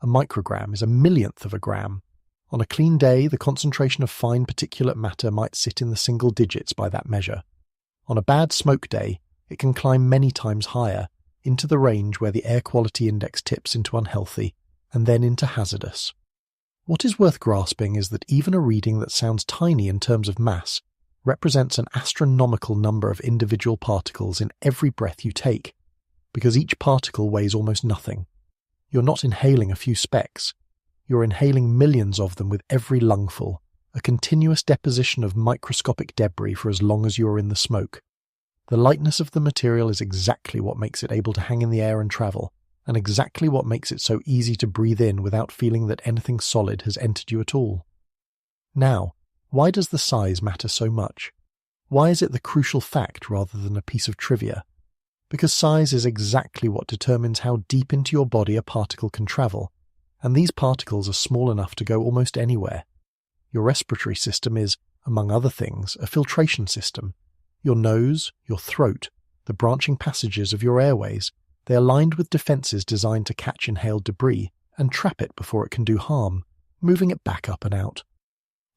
A microgram is 1/1,000,000th of a gram. On a clean day, the concentration of fine particulate matter might sit in the single digits by that measure. On a bad smoke day, it can climb many times higher, into the range where the air quality index tips into unhealthy, and then into hazardous. What is worth grasping is that even a reading that sounds tiny in terms of mass represents an astronomical number of individual particles in every breath you take, because each particle weighs almost nothing. You're not inhaling a few specks. You're inhaling millions of them with every lungful, a continuous deposition of microscopic debris for as long as you're in the smoke. The lightness of the material is exactly what makes it able to hang in the air and travel, and exactly what makes it so easy to breathe in without feeling that anything solid has entered you at all. Now, why does the size matter so much? Why is it the crucial fact rather than a piece of trivia? Because size is exactly what determines how deep into your body a particle can travel, and these particles are small enough to go almost anywhere. Your respiratory system is, among other things, a filtration system. Your nose, your throat, the branching passages of your airways, they are lined with defenses designed to catch inhaled debris and trap it before it can do harm, moving it back up and out.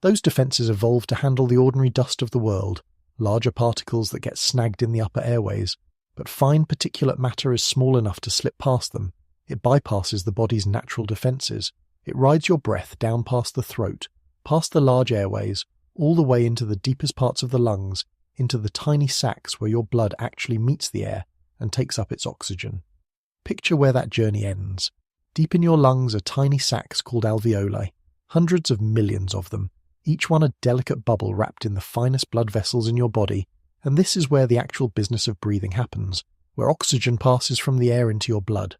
Those defenses evolved to handle the ordinary dust of the world, larger particles that get snagged in the upper airways, but fine particulate matter is small enough to slip past them. It bypasses the body's natural defenses. It rides your breath down past the throat, past the large airways, all the way into the deepest parts of the lungs, into the tiny sacs where your blood actually meets the air and takes up its oxygen. Picture where that journey ends. Deep in your lungs are tiny sacs called alveoli, hundreds of millions of them, each one a delicate bubble wrapped in the finest blood vessels in your body, And this is where the actual business of breathing happens, where oxygen passes from the air into your blood.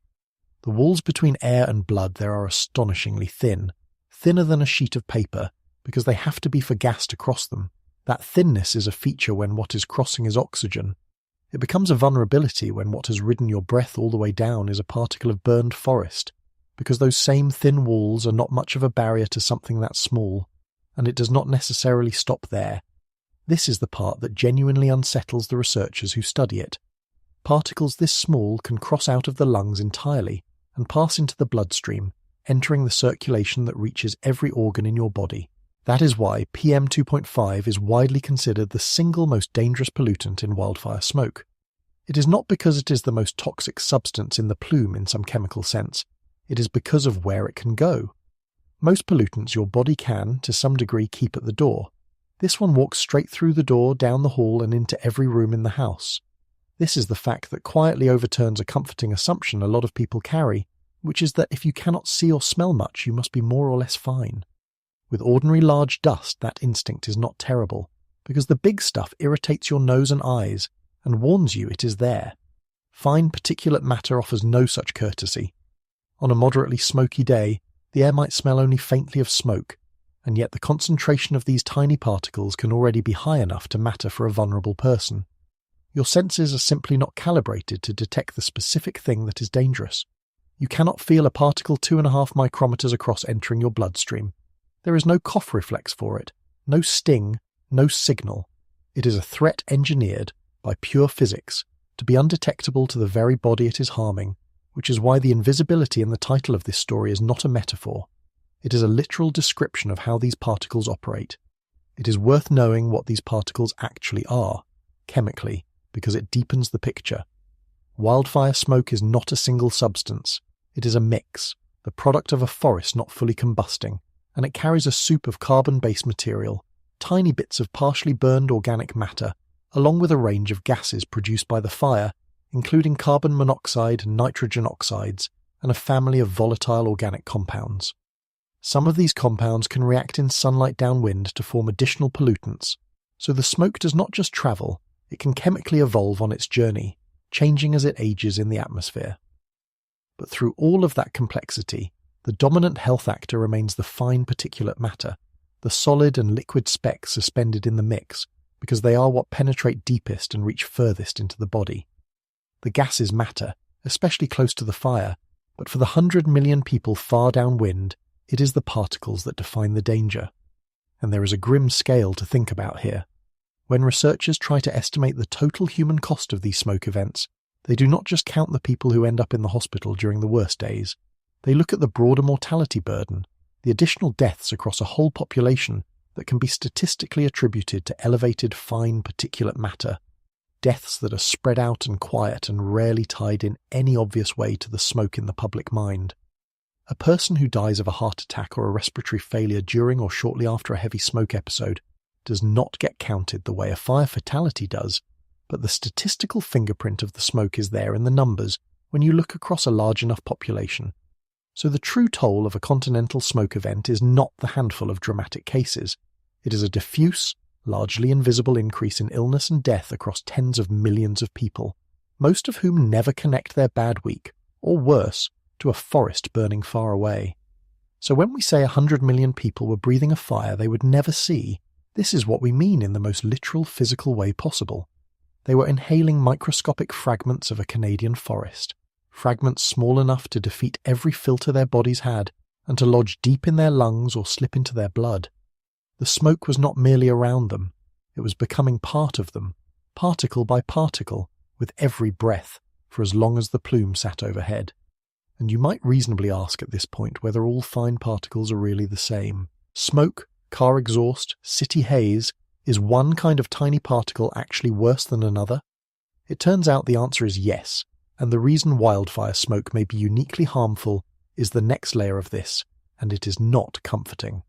The walls between air and blood there are astonishingly thin, thinner than a sheet of paper, because they have to be for gas to cross them. That thinness is a feature when what is crossing is oxygen. It becomes a vulnerability when what has ridden your breath all the way down is a particle of burned forest, because those same thin walls are not much of a barrier to something that small, and it does not necessarily stop there. This is the part that genuinely unsettles the researchers who study it. Particles this small can cross out of the lungs entirely and pass into the bloodstream, entering the circulation that reaches every organ in your body. That is why PM 2.5 is widely considered the single most dangerous pollutant in wildfire smoke. It is not because it is the most toxic substance in the plume in some chemical sense. It is because of where it can go. Most pollutants your body can, to some degree, keep at the door. This one walks straight through the door, down the hall, and into every room in the house. This is the fact that quietly overturns a comforting assumption a lot of people carry, which is that if you cannot see or smell much, you must be more or less fine. With ordinary large dust, that instinct is not terrible, because the big stuff irritates your nose and eyes and warns you it is there. Fine particulate matter offers no such courtesy. On a moderately smoky day, the air might smell only faintly of smoke, and yet the concentration of these tiny particles can already be high enough to matter for a vulnerable person. Your senses are simply not calibrated to detect the specific thing that is dangerous. You cannot feel a particle 2.5 micrometers across entering your bloodstream. There is no cough reflex for it, no sting, no signal. It is a threat engineered, by pure physics, to be undetectable to the very body it is harming, which is why the invisibility in the title of this story is not a metaphor. It is a literal description of how these particles operate. It is worth knowing what these particles actually are, chemically, because it deepens the picture. Wildfire smoke is not a single substance. It is a mix, the product of a forest not fully combusting, and it carries a soup of carbon-based material, tiny bits of partially burned organic matter, along with a range of gases produced by the fire, including carbon monoxide and nitrogen oxides, and a family of volatile organic compounds. Some of these compounds can react in sunlight downwind to form additional pollutants, so the smoke does not just travel, it can chemically evolve on its journey, changing as it ages in the atmosphere. But through all of that complexity, the dominant health actor remains the fine particulate matter, the solid and liquid specks suspended in the mix, because they are what penetrate deepest and reach furthest into the body. The gases matter, especially close to the fire, but for the 100 million people far downwind, it is the particles that define the danger. And there is a grim scale to think about here. When researchers try to estimate the total human cost of these smoke events, they do not just count the people who end up in the hospital during the worst days. They look at the broader mortality burden, the additional deaths across a whole population that can be statistically attributed to elevated fine particulate matter, deaths that are spread out and quiet and rarely tied in any obvious way to the smoke in the public mind. A person who dies of a heart attack or a respiratory failure during or shortly after a heavy smoke episode does not get counted the way a fire fatality does, but the statistical fingerprint of the smoke is there in the numbers when you look across a large enough population. So the true toll of a continental smoke event is not the handful of dramatic cases. It is a diffuse, largely invisible increase in illness and death across tens of millions of people, most of whom never connect their bad week, or worse, to a forest burning far away. So when we say 100 million people were breathing a fire they would never see, this is what we mean in the most literal physical way possible. They were inhaling microscopic fragments of a Canadian forest, fragments small enough to defeat every filter their bodies had and to lodge deep in their lungs or slip into their blood. The smoke was not merely around them, it was becoming part of them, particle by particle, with every breath, for as long as the plume sat overhead. And you might reasonably ask at this point whether all fine particles are really the same. Smoke, car exhaust, city haze, is one kind of tiny particle actually worse than another? It turns out the answer is yes, and the reason wildfire smoke may be uniquely harmful is the next layer of this, and it is not comforting.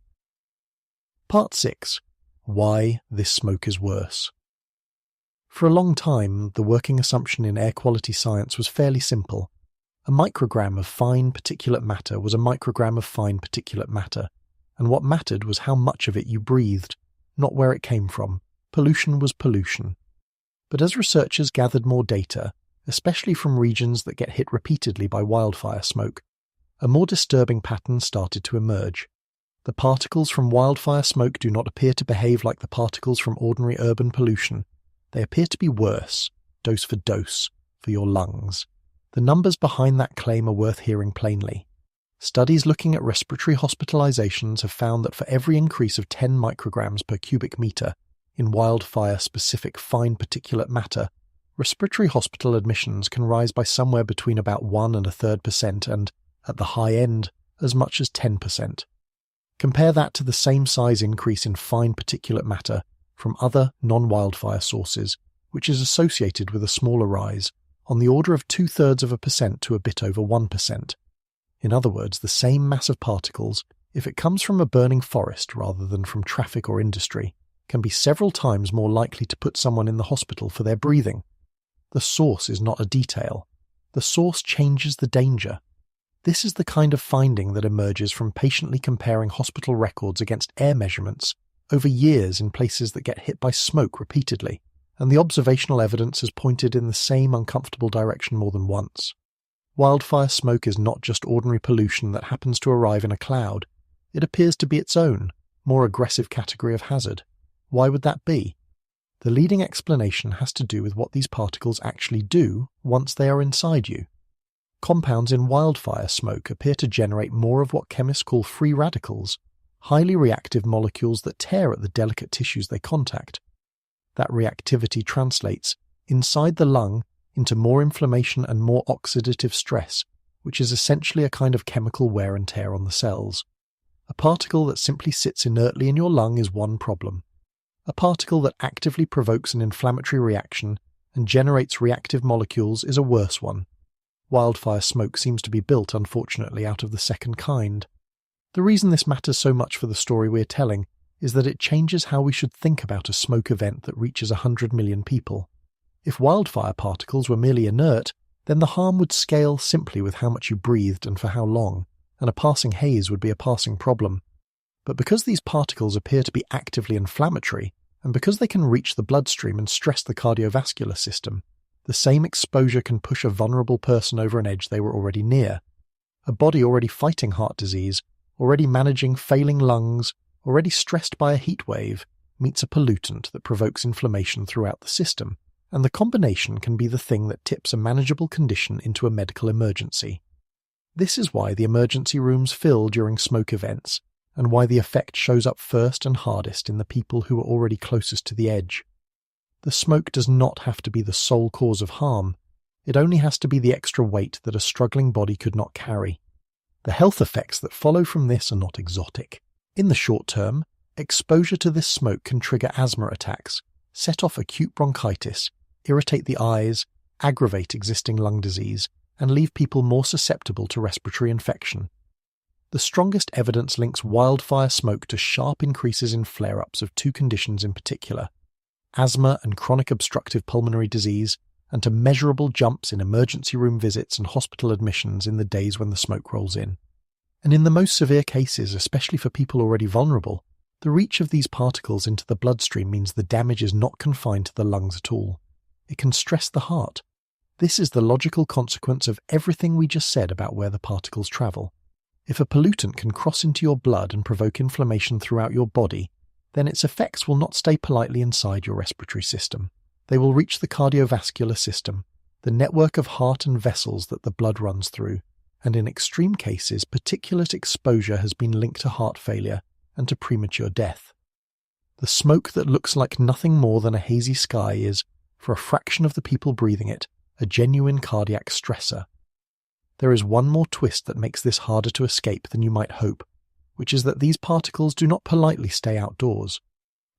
Part 6. Why this smoke is worse. For a long time, the working assumption in air quality science was fairly simple. A microgram of fine particulate matter was a microgram of fine particulate matter, and what mattered was how much of it you breathed, not where it came from. Pollution was pollution. But as researchers gathered more data, especially from regions that get hit repeatedly by wildfire smoke, a more disturbing pattern started to emerge. The particles from wildfire smoke do not appear to behave like the particles from ordinary urban pollution. They appear to be worse, dose for dose, for your lungs. The numbers behind that claim are worth hearing plainly. Studies looking at respiratory hospitalizations have found that for every increase of 10 micrograms per cubic meter in wildfire-specific fine particulate matter, respiratory hospital admissions can rise by somewhere between about 1 1/3% and, at the high end, as much as 10%. Compare that to the same size increase in fine particulate matter from other non-wildfire sources, which is associated with a smaller rise, on the order of 0.2% to a bit over 1%. In other words, the same mass of particles, if it comes from a burning forest rather than from traffic or industry, can be several times more likely to put someone in the hospital for their breathing. The source is not a detail. The source changes the danger. This is the kind of finding that emerges from patiently comparing hospital records against air measurements over years in places that get hit by smoke repeatedly, and the observational evidence has pointed in the same uncomfortable direction more than once. Wildfire smoke is not just ordinary pollution that happens to arrive in a cloud. It appears to be its own, more aggressive category of hazard. Why would that be? The leading explanation has to do with what these particles actually do once they are inside you. Compounds in wildfire smoke appear to generate more of what chemists call free radicals, highly reactive molecules that tear at the delicate tissues they contact. That reactivity translates, inside the lung, into more inflammation and more oxidative stress, which is essentially a kind of chemical wear and tear on the cells. A particle that simply sits inertly in your lung is one problem. A particle that actively provokes an inflammatory reaction and generates reactive molecules is a worse one. Wildfire smoke seems to be built, unfortunately, out of the second kind. The reason this matters so much for the story we're telling is that it changes how we should think about a smoke event that reaches 100 million people. If wildfire particles were merely inert, then the harm would scale simply with how much you breathed and for how long, and a passing haze would be a passing problem. But because these particles appear to be actively inflammatory, and because they can reach the bloodstream and stress the cardiovascular system, the same exposure can push a vulnerable person over an edge they were already near. A body already fighting heart disease, already managing failing lungs, already stressed by a heat wave, meets a pollutant that provokes inflammation throughout the system, and the combination can be the thing that tips a manageable condition into a medical emergency. This is why the emergency rooms fill during smoke events, and why the effect shows up first and hardest in the people who are already closest to the edge. The smoke does not have to be the sole cause of harm. It only has to be the extra weight that a struggling body could not carry. The health effects that follow from this are not exotic. In the short term, exposure to this smoke can trigger asthma attacks, set off acute bronchitis, irritate the eyes, aggravate existing lung disease, and leave people more susceptible to respiratory infection. The strongest evidence links wildfire smoke to sharp increases in flare-ups of two conditions in particular: asthma and chronic obstructive pulmonary disease, and to measurable jumps in emergency room visits and hospital admissions in the days when the smoke rolls in. And in the most severe cases, especially for people already vulnerable, the reach of these particles into the bloodstream means the damage is not confined to the lungs at all. It can stress the heart. This is the logical consequence of everything we just said about where the particles travel. If a pollutant can cross into your blood and provoke inflammation throughout your body, then its effects will not stay politely inside your respiratory system. They will reach the cardiovascular system, the network of heart and vessels that the blood runs through, and in extreme cases, particulate exposure has been linked to heart failure and to premature death. The smoke that looks like nothing more than a hazy sky is, for a fraction of the people breathing it, a genuine cardiac stressor. There is one more twist that makes this harder to escape than you might hope, which is that these particles do not politely stay outdoors.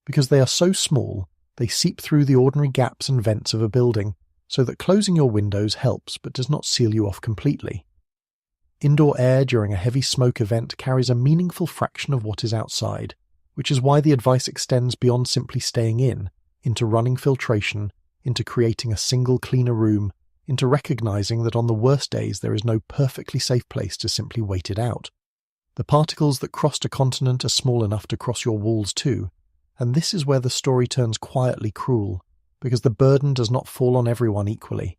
Because they are so small, they seep through the ordinary gaps and vents of a building, so that closing your windows helps but does not seal you off completely. Indoor air during a heavy smoke event carries a meaningful fraction of what is outside, which is why the advice extends beyond simply staying in, into running filtration, into creating a single cleaner room, into recognizing that on the worst days there is no perfectly safe place to simply wait it out. The particles that crossed a continent are small enough to cross your walls too, and this is where the story turns quietly cruel, because the burden does not fall on everyone equally.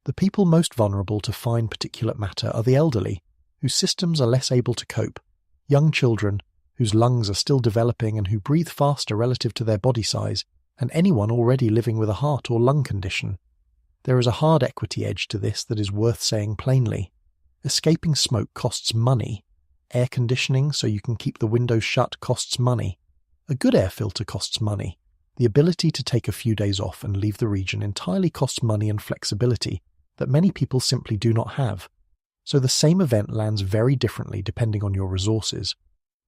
The people most vulnerable to fine particulate matter are the elderly, whose systems are less able to cope, young children, whose lungs are still developing and who breathe faster relative to their body size, and anyone already living with a heart or lung condition. There is a hard equity edge to this that is worth saying plainly. Escaping smoke costs money. Air conditioning so you can keep the windows shut costs money. A good air filter costs money. The ability to take a few days off and leave the region entirely costs money and flexibility that many people simply do not have. So the same event lands very differently depending on your resources.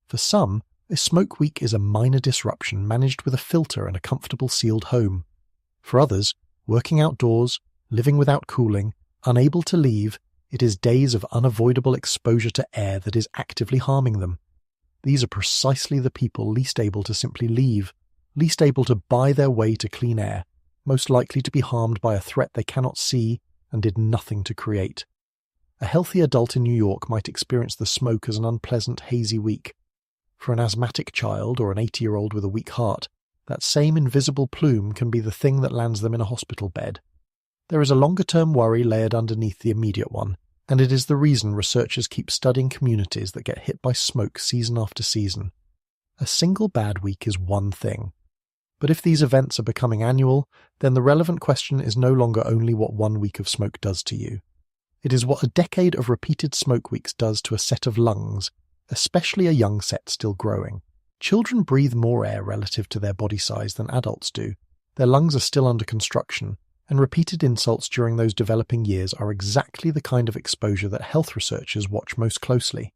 For some, a smoke week is a minor disruption managed with a filter and a comfortable sealed home. For others, working outdoors, living without cooling, unable to leave, it is days of unavoidable exposure to air that is actively harming them. These are precisely the people least able to simply leave, least able to buy their way to clean air, most likely to be harmed by a threat they cannot see and did nothing to create. A healthy adult in New York might experience the smoke as an unpleasant, hazy week. For an asthmatic child or an 80-year-old with a weak heart, that same invisible plume can be the thing that lands them in a hospital bed. There is a longer-term worry layered underneath the immediate one, and it is the reason researchers keep studying communities that get hit by smoke season after season. A single bad week is one thing. But if these events are becoming annual, then the relevant question is no longer only what 1 week of smoke does to you. It is what a decade of repeated smoke weeks does to a set of lungs, especially a young set still growing. Children breathe more air relative to their body size than adults do. Their lungs are still under construction, and repeated insults during those developing years are exactly the kind of exposure that health researchers watch most closely.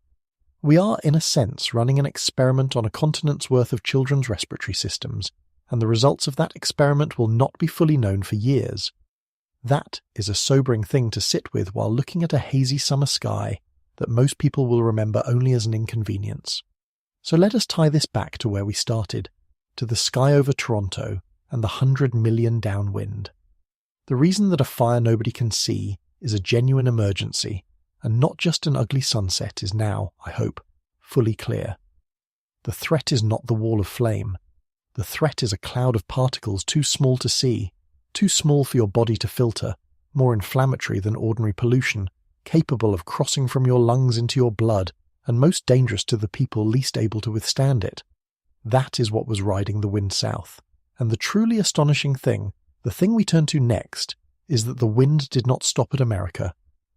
We are, in a sense, running an experiment on a continent's worth of children's respiratory systems, and the results of that experiment will not be fully known for years. That is a sobering thing to sit with while looking at a hazy summer sky that most people will remember only as an inconvenience. So let us tie this back to where we started, to the sky over Toronto and the 100 million downwind. The reason that a fire nobody can see is a genuine emergency, and not just an ugly sunset, is now, I hope, fully clear. The threat is not the wall of flame. The threat is a cloud of particles too small to see, too small for your body to filter, more inflammatory than ordinary pollution, capable of crossing from your lungs into your blood, and most dangerous to the people least able to withstand it. That is what was riding the wind south. And the truly astonishing thing, the thing we turn to next, is that the wind did not stop at America.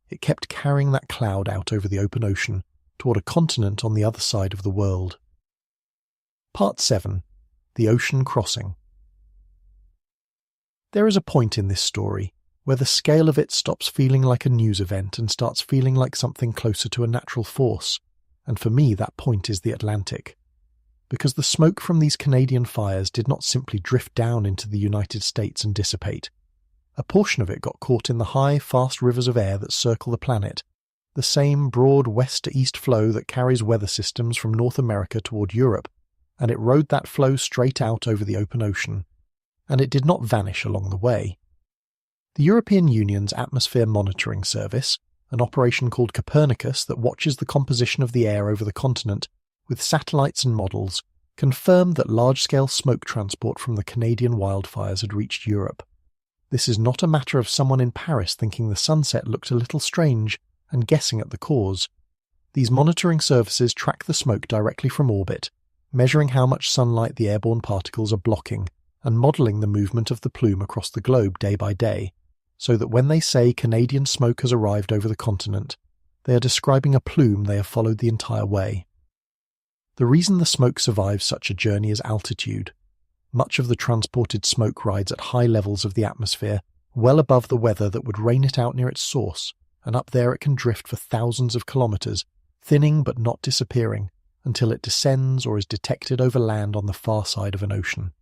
It kept carrying that cloud out over the open ocean, toward a continent on the other side of the world. Part 7. The Ocean Crossing. There is a point in this story where the scale of it stops feeling like a news event and starts feeling like something closer to a natural force, and for me that point is the Atlantic. Because the smoke from these Canadian fires did not simply drift down into the United States and dissipate. A portion of it got caught in the high, fast rivers of air that circle the planet, the same broad west to east flow that carries weather systems from North America toward Europe, and it rode that flow straight out over the open ocean. And it did not vanish along the way. The European Union's Atmosphere Monitoring Service, an operation called Copernicus that watches the composition of the air over the continent with satellites and models, confirmed that large-scale smoke transport from the Canadian wildfires had reached Europe. This is not a matter of someone in Paris thinking the sunset looked a little strange and guessing at the cause. These monitoring services track the smoke directly from orbit, measuring how much sunlight the airborne particles are blocking, and modelling the movement of the plume across the globe day by day, so that when they say Canadian smoke has arrived over the continent, they are describing a plume they have followed the entire way. The reason the smoke survives such a journey is altitude. Much of the transported smoke rides at high levels of the atmosphere, well above the weather that would rain it out near its source, and up there it can drift for thousands of kilometres, thinning but not disappearing, until it descends or is detected over land on the far side of an ocean.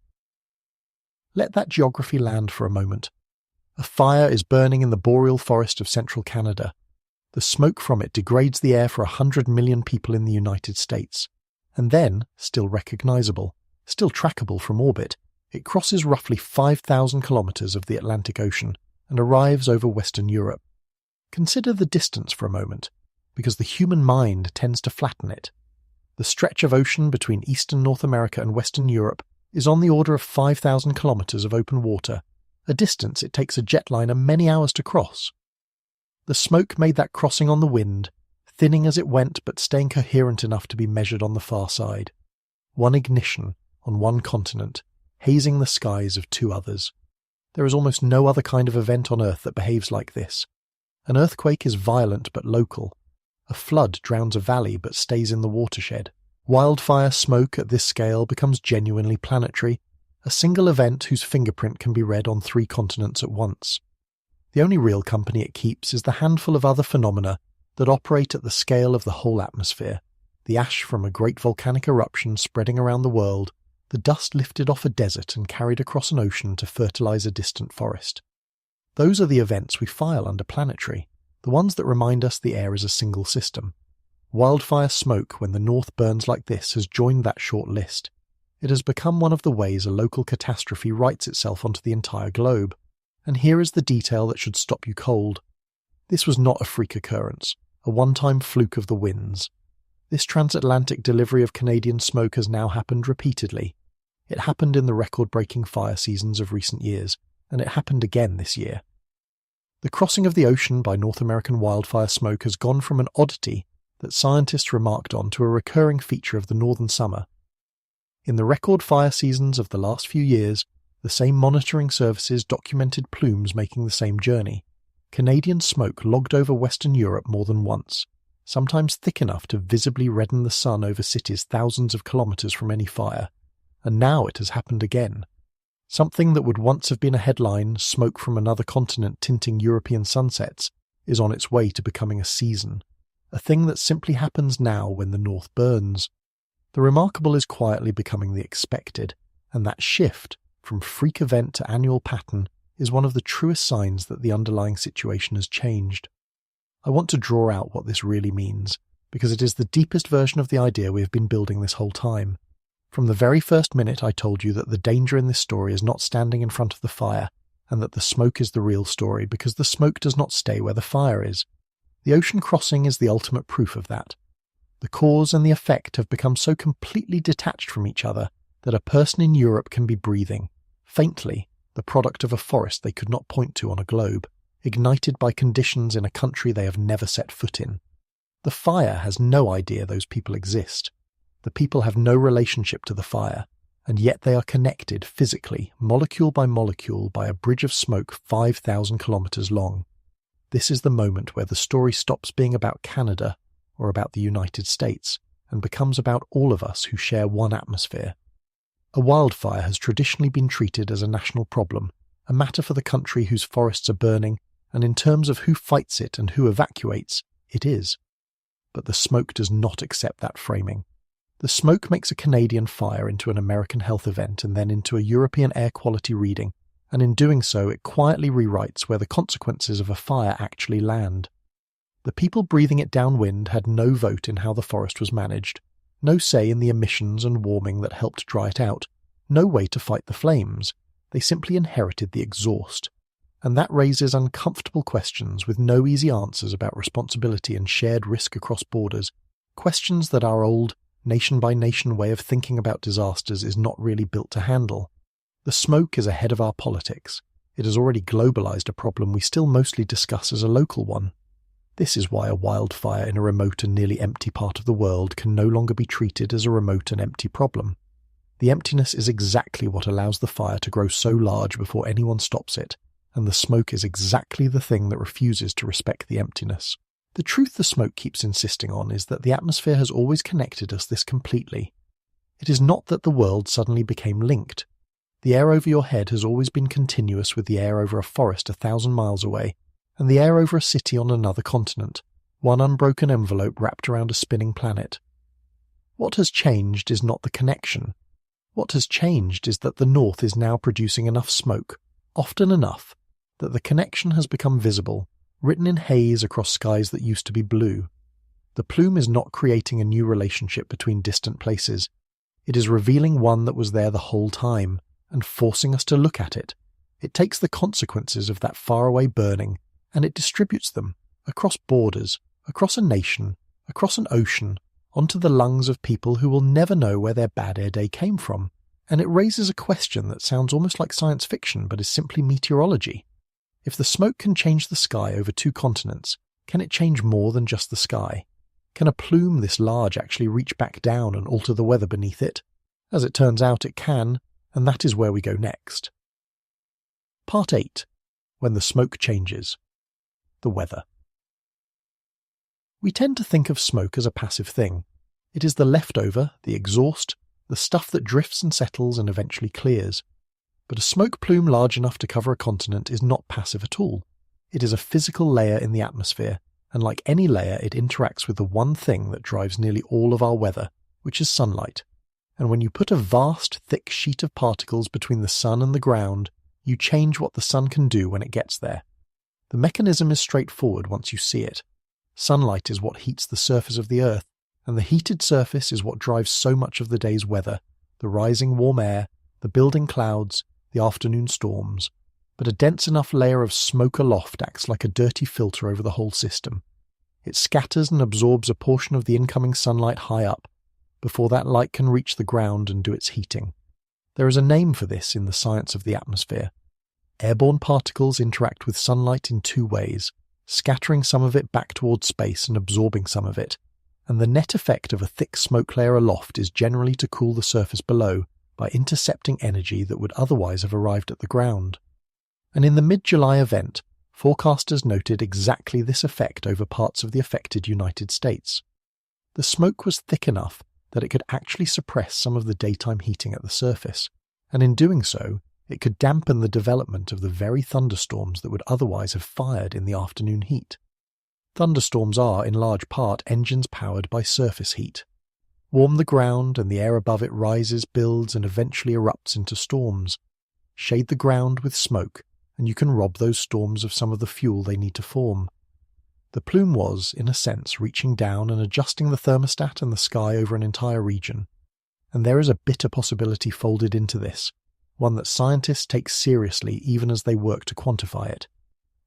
Let that geography land for a moment. A fire is burning in the boreal forest of central Canada. The smoke from it degrades the air for 100 million people in the United States. And then, still recognizable, still trackable from orbit, it crosses roughly 5,000 kilometers of the Atlantic Ocean and arrives over Western Europe. Consider the distance for a moment, because the human mind tends to flatten it. The stretch of ocean between eastern North America and Western Europe is on the order of 5,000 kilometres of open water, a distance it takes a jetliner many hours to cross. The smoke made that crossing on the wind, thinning as it went but staying coherent enough to be measured on the far side. One ignition on one continent, hazing the skies of two others. There is almost no other kind of event on Earth that behaves like this. An earthquake is violent but local. A flood drowns a valley but stays in the watershed. Wildfire smoke at this scale becomes genuinely planetary, a single event whose fingerprint can be read on 3 continents at once. The only real company it keeps is the handful of other phenomena that operate at the scale of the whole atmosphere. The ash from a great volcanic eruption spreading around the world, the dust lifted off a desert and carried across an ocean to fertilize a distant forest. Those are the events we file under planetary, the ones that remind us the air is a single system. Wildfire smoke when the north burns like this has joined that short list. It has become one of the ways a local catastrophe writes itself onto the entire globe. And here is the detail that should stop you cold. This was not a freak occurrence, a one-time fluke of the winds. This transatlantic delivery of Canadian smoke has now happened repeatedly. It happened in the record-breaking fire seasons of recent years, and it happened again this year. The crossing of the ocean by North American wildfire smoke has gone from an oddity that scientists remarked on to a recurring feature of the northern summer. In the record fire seasons of the last few years, the same monitoring services documented plumes making the same journey. Canadian smoke logged over Western Europe more than once, sometimes thick enough to visibly redden the sun over cities thousands of kilometres from any fire. And now it has happened again. Something that would once have been a headline, smoke from another continent tinting European sunsets, is on its way to becoming a season. A thing that simply happens now when the north burns. The remarkable is quietly becoming the expected, and that shift from freak event to annual pattern is one of the truest signs that the underlying situation has changed. I want to draw out what this really means, because it is the deepest version of the idea we have been building this whole time. From the very first minute I told you that the danger in this story is not standing in front of the fire, and that the smoke is the real story because the smoke does not stay where the fire is. The ocean crossing is the ultimate proof of that. The cause and the effect have become so completely detached from each other that a person in Europe can be breathing, faintly, the product of a forest they could not point to on a globe, ignited by conditions in a country they have never set foot in. The fire has no idea those people exist. The people have no relationship to the fire, and yet they are connected physically, molecule by molecule, by a bridge of smoke 5,000 kilometres long. This is the moment where the story stops being about Canada or about the United States and becomes about all of us who share one atmosphere. A wildfire has traditionally been treated as a national problem, a matter for the country whose forests are burning, and in terms of who fights it and who evacuates, it is. But the smoke does not accept that framing. The smoke makes a Canadian fire into an American health event and then into a European air quality reading, and in doing so it quietly rewrites where the consequences of a fire actually land. The people breathing it downwind had no vote in how the forest was managed, no say in the emissions and warming that helped dry it out, no way to fight the flames. They simply inherited the exhaust. And that raises uncomfortable questions with no easy answers about responsibility and shared risk across borders, questions that our old, nation-by-nation way of thinking about disasters is not really built to handle. The smoke is ahead of our politics. It has already globalized a problem we still mostly discuss as a local one. This is why a wildfire in a remote and nearly empty part of the world can no longer be treated as a remote and empty problem. The emptiness is exactly what allows the fire to grow so large before anyone stops it, and the smoke is exactly the thing that refuses to respect the emptiness. The truth the smoke keeps insisting on is that the atmosphere has always connected us this completely. It is not that the world suddenly became linked. The air over your head has always been continuous with the air over a forest 1,000 miles away, and the air over a city on another continent, one unbroken envelope wrapped around a spinning planet. What has changed is not the connection. What has changed is that the north is now producing enough smoke, often enough, that the connection has become visible, written in haze across skies that used to be blue. The plume is not creating a new relationship between distant places. It is revealing one that was there the whole time, and forcing us to look at it. It takes the consequences of that faraway burning, and it distributes them, across borders, across a nation, across an ocean, onto the lungs of people who will never know where their bad air day came from, And it raises a question that sounds almost like science fiction but is simply meteorology. If the smoke can change the sky over 2 continents, can it change more than just the sky? Can a plume this large actually reach back down and alter the weather beneath it? As it turns out, it can, and that is where we go next. Part 8. When the smoke changes. The weather. We tend to think of smoke as a passive thing. It is the leftover, the exhaust, the stuff that drifts and settles and eventually clears. But a smoke plume large enough to cover a continent is not passive at all. It is a physical layer in the atmosphere, and like any layer, it interacts with the one thing that drives nearly all of our weather, which is sunlight. And when you put a vast, thick sheet of particles between the sun and the ground, you change what the sun can do when it gets there. The mechanism is straightforward once you see it. Sunlight is what heats the surface of the Earth, and the heated surface is what drives so much of the day's weather, the rising warm air, the building clouds, the afternoon storms. But a dense enough layer of smoke aloft acts like a dirty filter over the whole system. It scatters and absorbs a portion of the incoming sunlight high up, before that light can reach the ground and do its heating. There is a name for this in the science of the atmosphere. Airborne particles interact with sunlight in 2 ways, scattering some of it back towards space and absorbing some of it, and the net effect of a thick smoke layer aloft is generally to cool the surface below by intercepting energy that would otherwise have arrived at the ground. And in the mid-July event, forecasters noted exactly this effect over parts of the affected United States. The smoke was thick enough that it could actually suppress some of the daytime heating at the surface, and in doing so, it could dampen the development of the very thunderstorms that would otherwise have fired in the afternoon heat. Thunderstorms are, in large part, engines powered by surface heat. Warm the ground and the air above it rises, builds, and eventually erupts into storms. Shade the ground with smoke, and you can rob those storms of some of the fuel they need to form. The plume was, in a sense, reaching down and adjusting the thermostat and the sky over an entire region. And there is a bitter possibility folded into this, one that scientists take seriously even as they work to quantify it.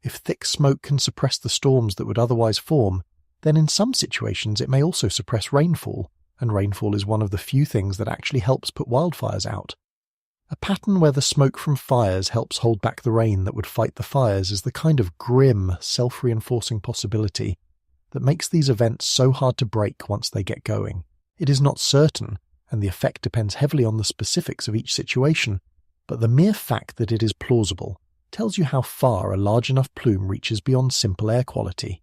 If thick smoke can suppress the storms that would otherwise form, then in some situations it may also suppress rainfall, and rainfall is one of the few things that actually helps put wildfires out. A pattern where the smoke from fires helps hold back the rain that would fight the fires is the kind of grim, self-reinforcing possibility that makes these events so hard to break once they get going. It is not certain, and the effect depends heavily on the specifics of each situation, but the mere fact that it is plausible tells you how far a large enough plume reaches beyond simple air quality.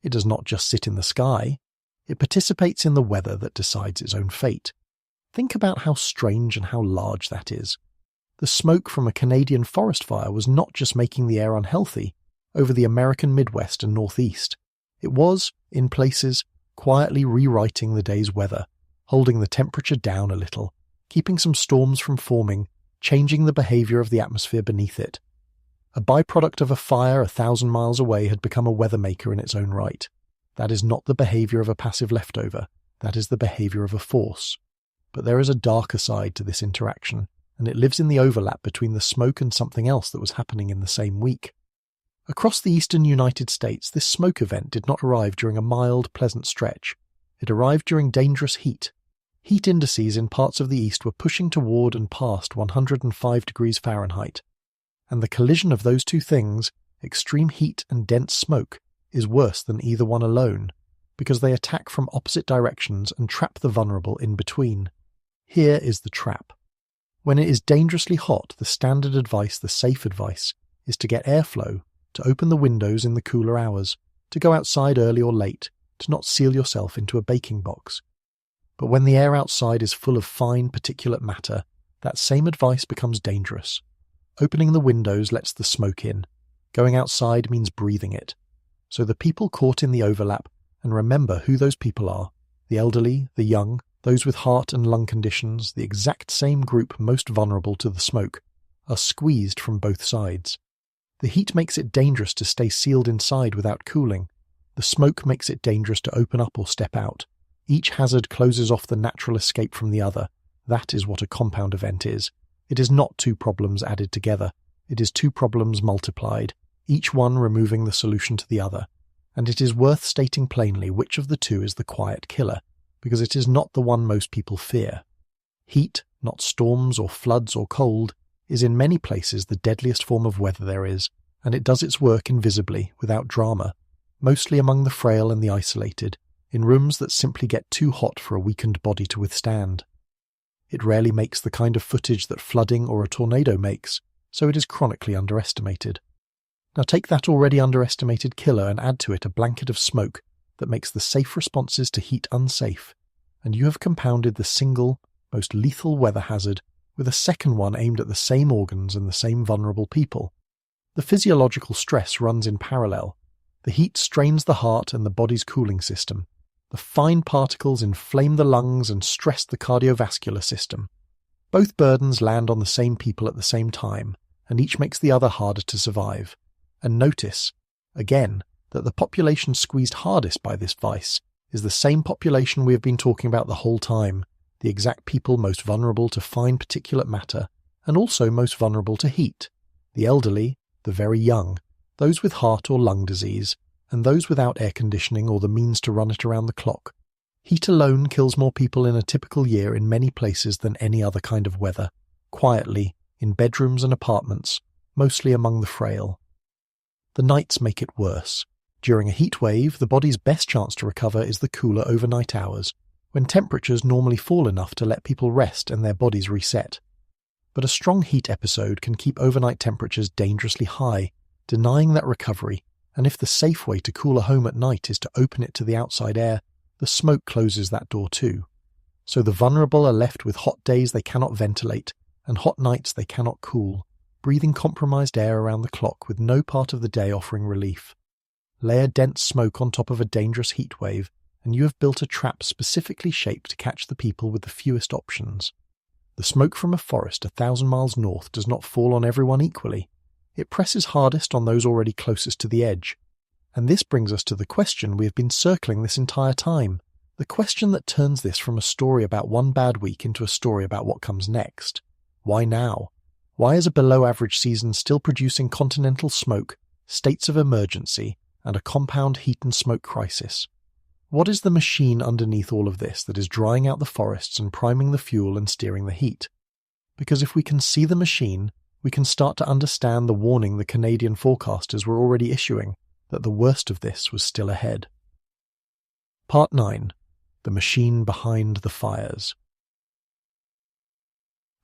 It does not just sit in the sky, it participates in the weather that decides its own fate. Think about how strange and how large that is. The smoke from a Canadian forest fire was not just making the air unhealthy over the American Midwest and Northeast. It was, in places, quietly rewriting the day's weather, holding the temperature down a little, keeping some storms from forming, changing the behavior of the atmosphere beneath it. A byproduct of a fire 1,000 miles away had become a weather maker in its own right. That is not the behavior of a passive leftover, that is the behavior of a force. But there is a darker side to this interaction, and it lives in the overlap between the smoke and something else that was happening in the same week. Across the eastern United States, this smoke event did not arrive during a mild, pleasant stretch. It arrived during dangerous heat. Heat indices in parts of the east were pushing toward and past 105 degrees Fahrenheit. And the collision of those 2 things, extreme heat and dense smoke, is worse than either one alone, because they attack from opposite directions and trap the vulnerable in between. Here is the trap. When it is dangerously hot, the standard advice, the safe advice, is to get airflow, to open the windows in the cooler hours, to go outside early or late, to not seal yourself into a baking box. But when the air outside is full of fine particulate matter, that same advice becomes dangerous. Opening the windows lets the smoke in. Going outside means breathing it. So the people caught in the overlap, and remember who those people are, the elderly, the young, those with heart and lung conditions, the exact same group most vulnerable to the smoke, are squeezed from both sides. The heat makes it dangerous to stay sealed inside without cooling. The smoke makes it dangerous to open up or step out. Each hazard closes off the natural escape from the other. That is what a compound event is. It is not 2 problems added together. It is 2 problems multiplied, each one removing the solution to the other. And it is worth stating plainly which of the 2 is the quiet killer, because it is not the one most people fear. Heat, not storms or floods or cold, is in many places the deadliest form of weather there is, and it does its work invisibly, without drama, mostly among the frail and the isolated, in rooms that simply get too hot for a weakened body to withstand. It rarely makes the kind of footage that flooding or a tornado makes, so it is chronically underestimated. Now take that already underestimated killer and add to it a blanket of smoke that makes the safe responses to heat unsafe, and you have compounded the single, most lethal weather hazard with a second one aimed at the same organs and the same vulnerable people. The physiological stress runs in parallel. The heat strains the heart and the body's cooling system. The fine particles inflame the lungs and stress the cardiovascular system. Both burdens land on the same people at the same time, and each makes the other harder to survive. And notice, again, that the population squeezed hardest by this vice is the same population we have been talking about the whole time, the exact people most vulnerable to fine particulate matter, and also most vulnerable to heat: the elderly, the very young, those with heart or lung disease, and those without air conditioning or the means to run it around the clock. Heat alone kills more people in a typical year in many places than any other kind of weather, quietly, in bedrooms and apartments, mostly among the frail. The nights make it worse. During a heat wave, the body's best chance to recover is the cooler overnight hours, when temperatures normally fall enough to let people rest and their bodies reset. But a strong heat episode can keep overnight temperatures dangerously high, denying that recovery, and if the safe way to cool a home at night is to open it to the outside air, the smoke closes that door too. So the vulnerable are left with hot days they cannot ventilate, and hot nights they cannot cool, breathing compromised air around the clock with no part of the day offering relief. Layer dense smoke on top of a dangerous heat wave, and you have built a trap specifically shaped to catch the people with the fewest options. The smoke from a forest 1,000 miles north does not fall on everyone equally. It presses hardest on those already closest to the edge. And this brings us to the question we have been circling this entire time, the question that turns this from a story about one bad week into a story about what comes next. Why now? Why is a below-average season still producing continental smoke, states of emergency, and a compound heat and smoke crisis? What is the machine underneath all of this that is drying out the forests and priming the fuel and steering the heat? Because if we can see the machine, we can start to understand the warning the Canadian forecasters were already issuing, that the worst of this was still ahead. Part 9. The Machine Behind the Fires.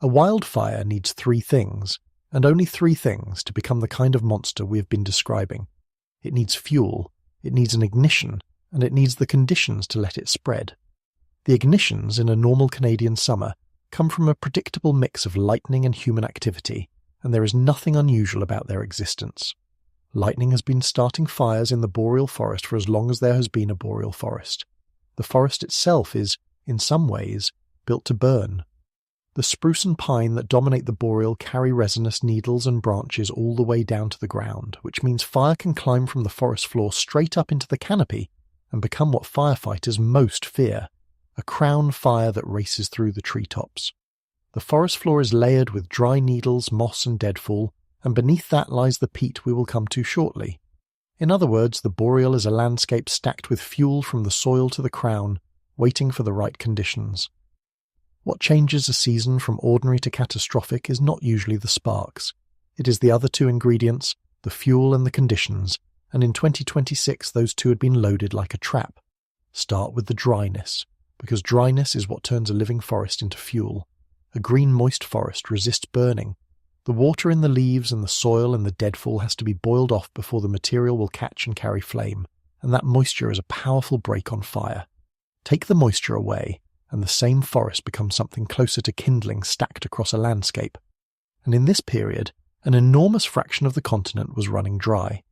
A wildfire needs 3 things, and only 3 things, to become the kind of monster we have been describing. It needs fuel, it needs an ignition, and it needs the conditions to let it spread. The ignitions in a normal Canadian summer come from a predictable mix of lightning and human activity, and there is nothing unusual about their existence. Lightning has been starting fires in the boreal forest for as long as there has been a boreal forest. The forest itself is, in some ways, built to burn. The spruce and pine that dominate the boreal carry resinous needles and branches all the way down to the ground, which means fire can climb from the forest floor straight up into the canopy and become what firefighters most fear, a crown fire that races through the treetops. The forest floor is layered with dry needles, moss and deadfall, and beneath that lies the peat we will come to shortly. In other words, the boreal is a landscape stacked with fuel from the soil to the crown, waiting for the right conditions. What changes a season from ordinary to catastrophic is not usually the sparks. It is the other 2 ingredients, the fuel and the conditions, and in 2026 those 2 had been loaded like a trap. Start with the dryness, because dryness is what turns a living forest into fuel. A green moist forest resists burning. The water in the leaves and the soil and the deadfall has to be boiled off before the material will catch and carry flame, and that moisture is a powerful brake on fire. Take the moisture away, and the same forest becomes something closer to kindling stacked across a landscape. And in this period, an enormous fraction of the continent was running dry.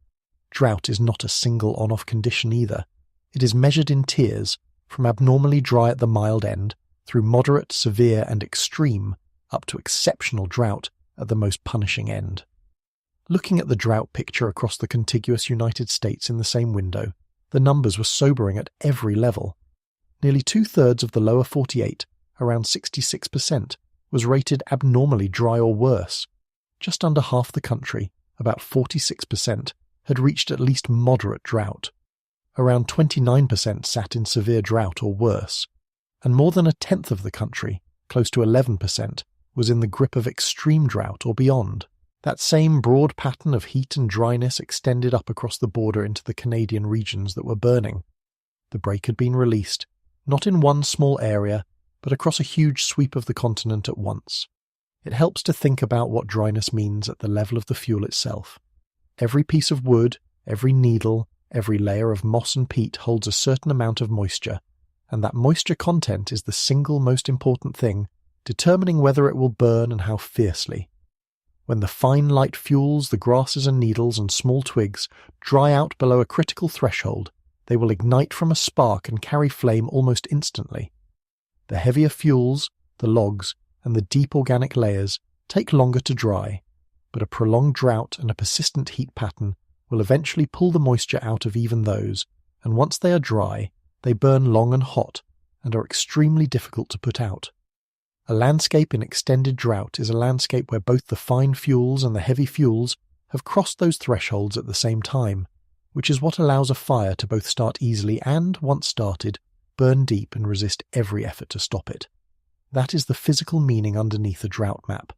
Drought is not a single on-off condition either. It is measured in tiers, from abnormally dry at the mild end, through moderate, severe and extreme, up to exceptional drought at the most punishing end. Looking at the drought picture across the contiguous United States in the same window, the numbers were sobering at every level. Nearly 2/3 of the lower 48, around 66%, was rated abnormally dry or worse. Just under half the country, about 46%, had reached at least moderate drought. Around 29% sat in severe drought or worse, and more than 1/10 of the country, close to 11%, was in the grip of extreme drought or beyond. That same broad pattern of heat and dryness extended up across the border into the Canadian regions that were burning. The brake had been released, not in one small area, but across a huge sweep of the continent at once. It helps to think about what dryness means at the level of the fuel itself. Every piece of wood, every needle, every layer of moss and peat holds a certain amount of moisture, and that moisture content is the single most important thing, determining whether it will burn and how fiercely. When the fine light fuels, the grasses and needles and small twigs dry out below a critical threshold, they will ignite from a spark and carry flame almost instantly. The heavier fuels, the logs, and the deep organic layers take longer to dry, but a prolonged drought and a persistent heat pattern will eventually pull the moisture out of even those, and once they are dry, they burn long and hot, and are extremely difficult to put out. A landscape in extended drought is a landscape where both the fine fuels and the heavy fuels have crossed those thresholds at the same time, which is what allows a fire to both start easily and, once started, burn deep and resist every effort to stop it. That is the physical meaning underneath a drought map.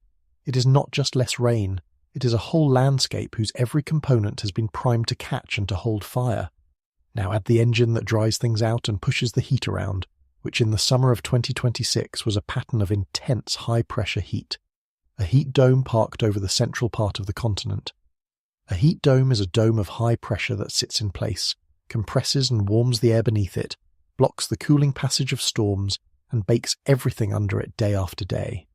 It is not just less rain, it is a whole landscape whose every component has been primed to catch and to hold fire. Now add the engine that dries things out and pushes the heat around, which in the summer of 2026 was a pattern of intense high-pressure heat. A heat dome parked over the central part of the continent. A heat dome is a dome of high pressure that sits in place, compresses and warms the air beneath it, blocks the cooling passage of storms, and bakes everything under it day after day.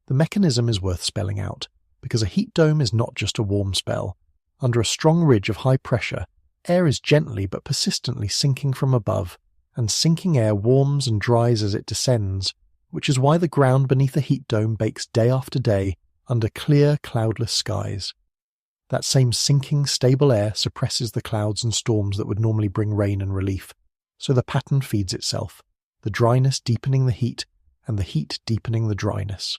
The mechanism is worth spelling out, because a heat dome is not just a warm spell. Under a strong ridge of high pressure, air is gently but persistently sinking from above, and sinking air warms and dries as it descends, which is why the ground beneath a heat dome bakes day after day under clear, cloudless skies. That same sinking, stable air suppresses the clouds and storms that would normally bring rain and relief, so the pattern feeds itself, the dryness deepening the heat, and the heat deepening the dryness.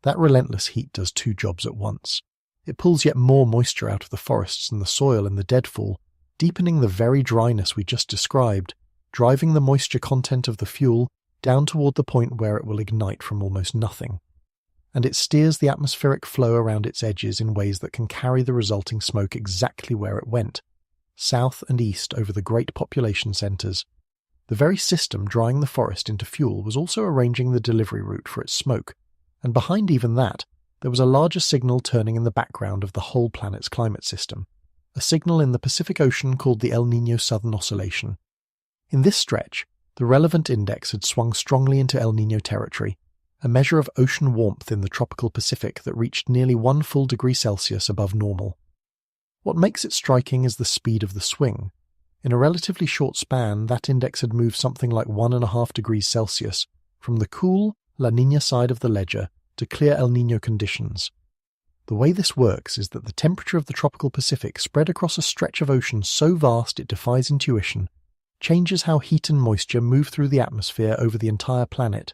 That relentless heat does two jobs at once. It pulls yet more moisture out of the forests and the soil and the deadfall, deepening the very dryness we just described, driving the moisture content of the fuel down toward the point where it will ignite from almost nothing. And it steers the atmospheric flow around its edges in ways that can carry the resulting smoke exactly where it went, south and east over the great population centres. The very system drying the forest into fuel was also arranging the delivery route for its smoke, and behind even that, there was a larger signal turning in the background of the whole planet's climate system, a signal in the Pacific Ocean called the El Niño Southern Oscillation. In this stretch, the relevant index had swung strongly into El Niño territory, a measure of ocean warmth in the tropical Pacific that reached nearly 1 full degree Celsius above normal. What makes it striking is the speed of the swing. In a relatively short span, that index had moved something like 1.5 degrees Celsius from the cool La Niña side of the ledger to clear El Niño conditions. The way this works is that the temperature of the tropical Pacific spread across a stretch of ocean so vast it defies intuition, changes how heat and moisture move through the atmosphere over the entire planet,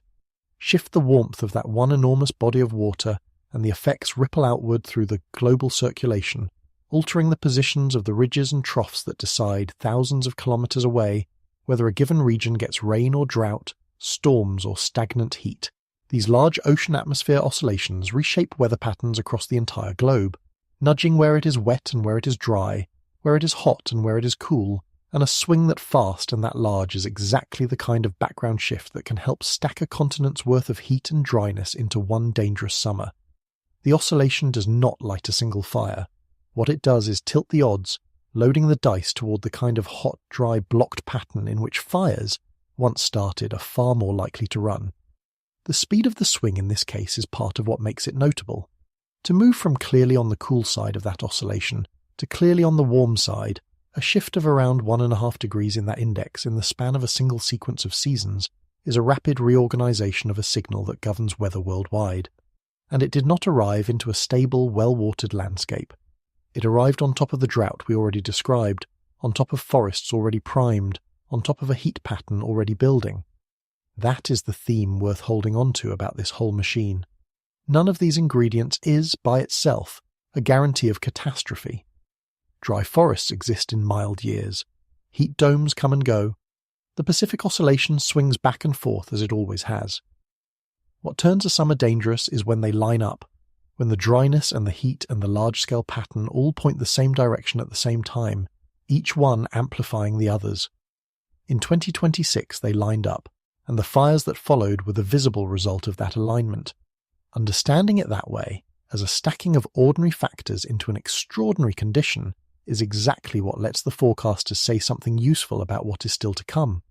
shift the warmth of that one enormous body of water, and the effects ripple outward through the global circulation, altering the positions of the ridges and troughs that decide, thousands of kilometers away, whether a given region gets rain or drought, storms or stagnant heat. These large ocean atmosphere oscillations reshape weather patterns across the entire globe, nudging where it is wet and where it is dry, where it is hot and where it is cool, and a swing that fast and that large is exactly the kind of background shift that can help stack a continent's worth of heat and dryness into one dangerous summer. The oscillation does not light a single fire. What it does is tilt the odds, loading the dice toward the kind of hot, dry, blocked pattern in which fires, once started, are far more likely to run. The speed of the swing in this case is part of what makes it notable. To move from clearly on the cool side of that oscillation to clearly on the warm side, a shift of around 1.5 degrees in that index in the span of a single sequence of seasons is a rapid reorganization of a signal that governs weather worldwide. And it did not arrive into a stable, well-watered landscape. It arrived on top of the drought we already described, on top of forests already primed, on top of a heat pattern already building. That is the theme worth holding on to about this whole machine. None of these ingredients is, by itself, a guarantee of catastrophe. Dry forests exist in mild years. Heat domes come and go. The Pacific Oscillation swings back and forth as it always has. What turns a summer dangerous is when they line up, when the dryness and the heat and the large-scale pattern all point the same direction at the same time, each one amplifying the others. In 2026 they lined up, and the fires that followed were the visible result of that alignment. Understanding it that way, as a stacking of ordinary factors into an extraordinary condition, is exactly what lets the forecasters say something useful about what is still to come,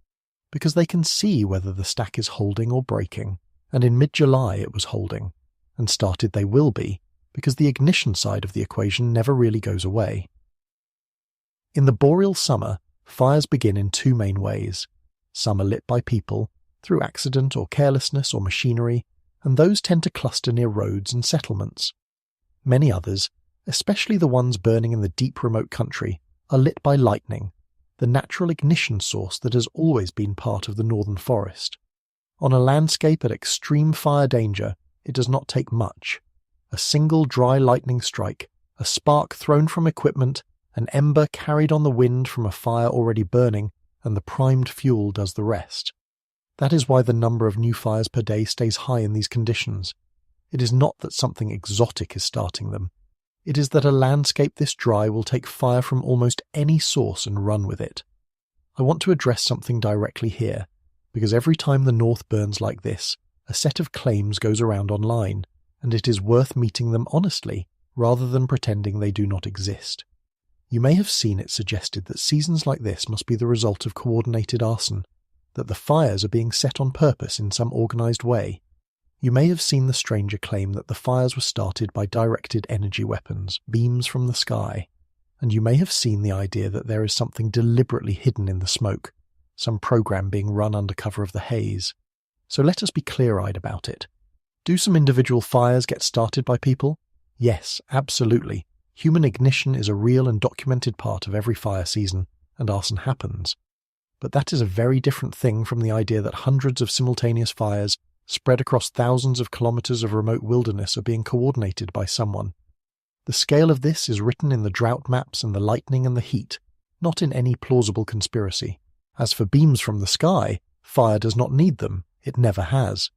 because they can see whether the stack is holding or breaking, and in mid-July it was holding, and started they will be, because the ignition side of the equation never really goes away. In the boreal summer, fires begin in two main ways. Some are lit by people, through accident or carelessness or machinery, and those tend to cluster near roads and settlements. Many others, especially the ones burning in the deep remote country, are lit by lightning, the natural ignition source that has always been part of the northern forest. On a landscape at extreme fire danger, it does not take much. A single dry lightning strike, a spark thrown from equipment, an ember carried on the wind from a fire already burning, and the primed fuel does the rest. That is why the number of new fires per day stays high in these conditions. It is not that something exotic is starting them. It is that a landscape this dry will take fire from almost any source and run with it. I want to address something directly here, because every time the North burns like this, a set of claims goes around online, and it is worth meeting them honestly, rather than pretending they do not exist. You may have seen it suggested that seasons like this must be the result of coordinated arson, that the fires are being set on purpose in some organised way. You may have seen the stranger claim that the fires were started by directed energy weapons, beams from the sky, and you may have seen the idea that there is something deliberately hidden in the smoke, some program being run under cover of the haze. So let us be clear-eyed about it. Do some individual fires get started by people? Yes, absolutely. Human ignition is a real and documented part of every fire season, and arson happens. But that is a very different thing from the idea that hundreds of simultaneous fires spread across thousands of kilometers of remote wilderness are being coordinated by someone. The scale of this is written in the drought maps and the lightning and the heat, not in any plausible conspiracy. As for beams from the sky, fire does not need them. It never has.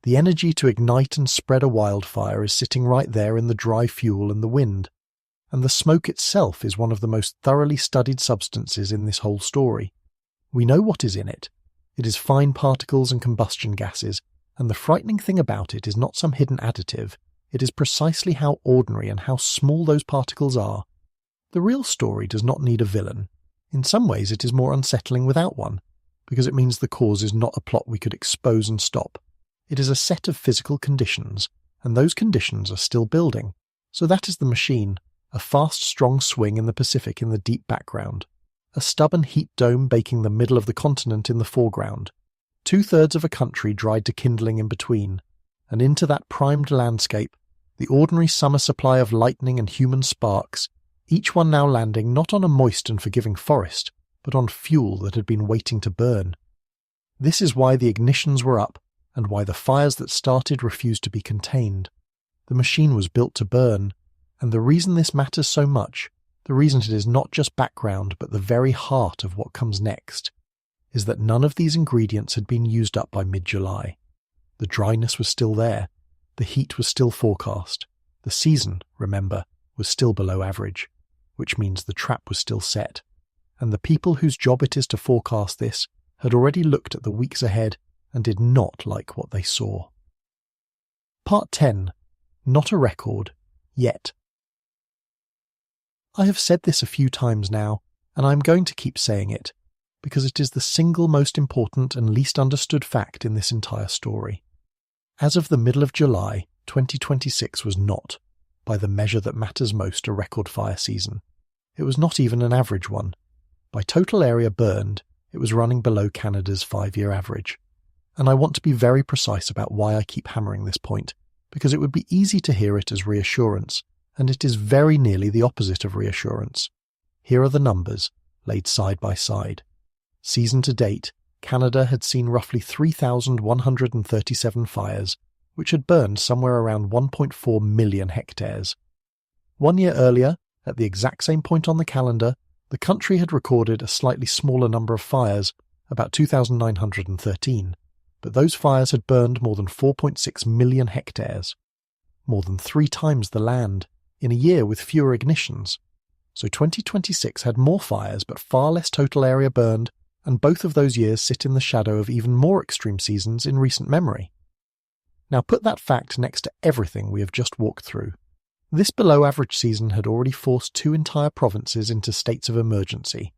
The energy to ignite and spread a wildfire is sitting right there in the dry fuel and the wind. And the smoke itself is one of the most thoroughly studied substances in this whole story. We know what is in it. It is fine particles and combustion gases, and the frightening thing about it is not some hidden additive. It is precisely how ordinary and how small those particles are. The real story does not need a villain. In some ways it is more unsettling without one, because it means the cause is not a plot we could expose and stop. It is a set of physical conditions, and those conditions are still building. So that is the machine, a fast, strong swing in the Pacific in the deep background. A stubborn heat dome baking the middle of the continent in the foreground, 2/3 of a country dried to kindling in between, and into that primed landscape, the ordinary summer supply of lightning and human sparks, each one now landing not on a moist and forgiving forest, but on fuel that had been waiting to burn. This is why the ignitions were up, and why the fires that started refused to be contained. The machine was built to burn, and the reason this matters so much, the reason it is not just background but the very heart of what comes next, is that none of these ingredients had been used up by mid-July. The dryness was still there, the heat was still forecast, the season, remember, was still below average, which means the trap was still set, and the people whose job it is to forecast this had already looked at the weeks ahead and did not like what they saw. Part 10. Not a record, yet. I have said this a few times now, and I am going to keep saying it, because it is the single most important and least understood fact in this entire story. As of the middle of July, 2026 was not, by the measure that matters most, a record fire season. It was not even an average one. By total area burned, it was running below Canada's 5-year average. And I want to be very precise about why I keep hammering this point, because it would be easy to hear it as reassurance, and it is very nearly the opposite of reassurance. Here are the numbers, laid side by side. Season to date, Canada had seen roughly 3,137 fires, which had burned somewhere around 1.4 million hectares. 1 year earlier, at the exact same point on the calendar, the country had recorded a slightly smaller number of fires, about 2,913, but those fires had burned more than 4.6 million hectares, more than 3 times the land, in a year with fewer ignitions. So 2026 had more fires but far less total area burned, and both of those years sit in the shadow of even more extreme seasons in recent memory. Now put that fact next to everything we have just walked through. This below-average season had already forced 2 entire provinces into states of emergency.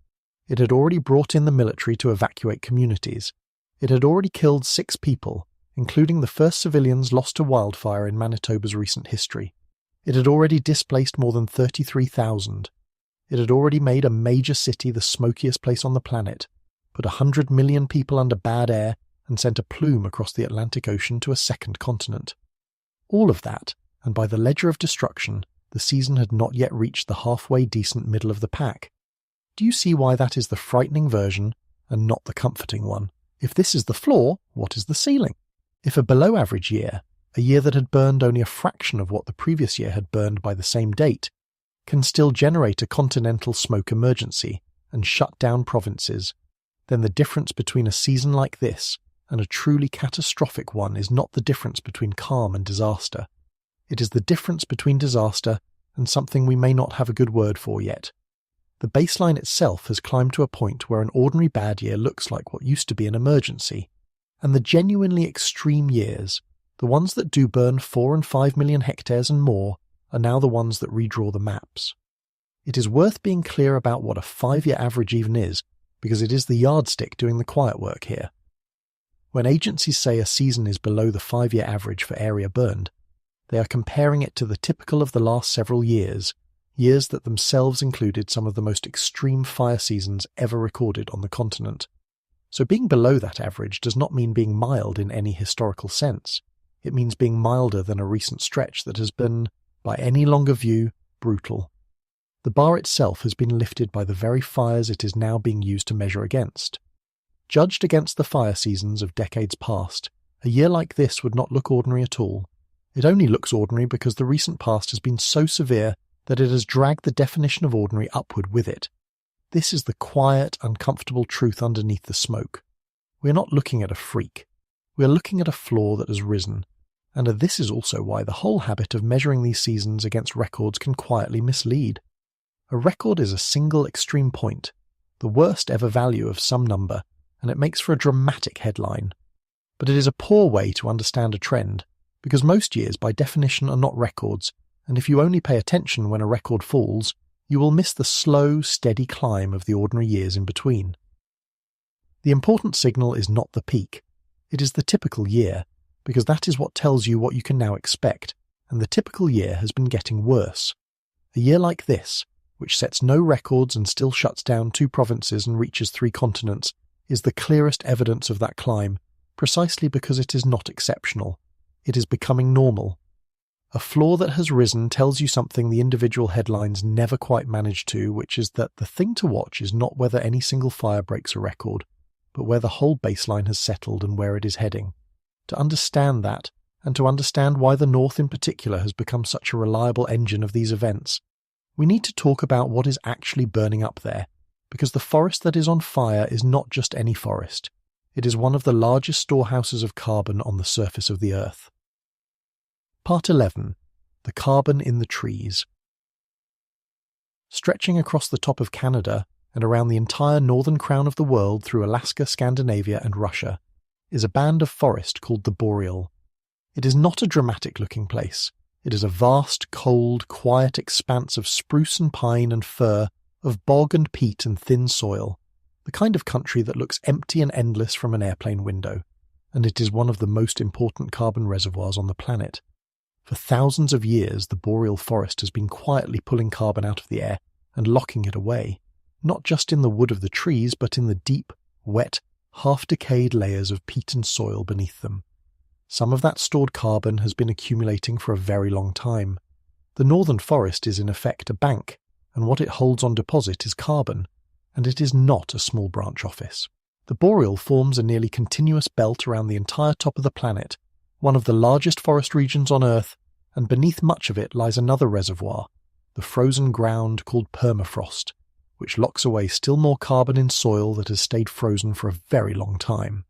It had already brought in the military to evacuate communities. It had already killed 6 people, including the first civilians lost to wildfire in Manitoba's recent history. It had already displaced more than 33,000. It had already made a major city the smokiest place on the planet, put 100 million people under bad air, and sent a plume across the Atlantic Ocean to a second continent. All of that, and by the ledger of destruction, the season had not yet reached the halfway decent middle of the pack. Do you see why that is the frightening version and not the comforting one? If this is the floor, what is the ceiling? If a below-average year, a year that had burned only a fraction of what the previous year had burned by the same date, can still generate a continental smoke emergency and shut down provinces, then the difference between a season like this and a truly catastrophic one is not the difference between calm and disaster. It is the difference between disaster and something we may not have a good word for yet. The baseline itself has climbed to a point where an ordinary bad year looks like what used to be an emergency, and the genuinely extreme years, the ones that do burn 4 and 5 million hectares and more, are now the ones that redraw the maps. It is worth being clear about what a 5-year average even is, because it is the yardstick doing the quiet work here. When agencies say a season is below the 5-year average for area burned, they are comparing it to the typical of the last several years, years that themselves included some of the most extreme fire seasons ever recorded on the continent. So being below that average does not mean being mild in any historical sense. It means being milder than a recent stretch that has been, by any longer view, brutal. The bar itself has been lifted by the very fires it is now being used to measure against. Judged against the fire seasons of decades past, a year like this would not look ordinary at all. It only looks ordinary because the recent past has been so severe that it has dragged the definition of ordinary upward with it. This is the quiet, uncomfortable truth underneath the smoke. We are not looking at a freak. We are looking at a flaw that has risen. And this is also why the whole habit of measuring these seasons against records can quietly mislead. A record is a single extreme point, the worst ever value of some number, and it makes for a dramatic headline. But it is a poor way to understand a trend, because most years by definition are not records, and if you only pay attention when a record falls, you will miss the slow, steady climb of the ordinary years in between. The important signal is not the peak. It is the typical year, because that is what tells you what you can now expect, and the typical year has been getting worse. A year like this, which sets no records and still shuts down 2 provinces and reaches 3 continents, is the clearest evidence of that climb, precisely because it is not exceptional. It is becoming normal. A flaw that has risen tells you something the individual headlines never quite manage to, which is that the thing to watch is not whether any single fire breaks a record, but where the whole baseline has settled and where it is heading. To understand that, and to understand why the North in particular has become such a reliable engine of these events, we need to talk about what is actually burning up there, because the forest that is on fire is not just any forest. It is one of the largest storehouses of carbon on the surface of the Earth. Part 11. The Carbon in the Trees. Stretching across the top of Canada and around the entire northern crown of the world through Alaska, Scandinavia and Russia, is a band of forest called the Boreal. It is not a dramatic-looking place. It is a vast, cold, quiet expanse of spruce and pine and fir, of bog and peat and thin soil, the kind of country that looks empty and endless from an airplane window, and it is one of the most important carbon reservoirs on the planet. For thousands of years, the boreal forest has been quietly pulling carbon out of the air and locking it away, not just in the wood of the trees, but in the deep, wet, half-decayed layers of peat and soil beneath them. Some of that stored carbon has been accumulating for a very long time. The northern forest is in effect a bank, and what it holds on deposit is carbon, and it is not a small branch office. The boreal forms a nearly continuous belt around the entire top of the planet, one of the largest forest regions on Earth, and beneath much of it lies another reservoir, the frozen ground called permafrost, which locks away still more carbon in soil that has stayed frozen for a very long time.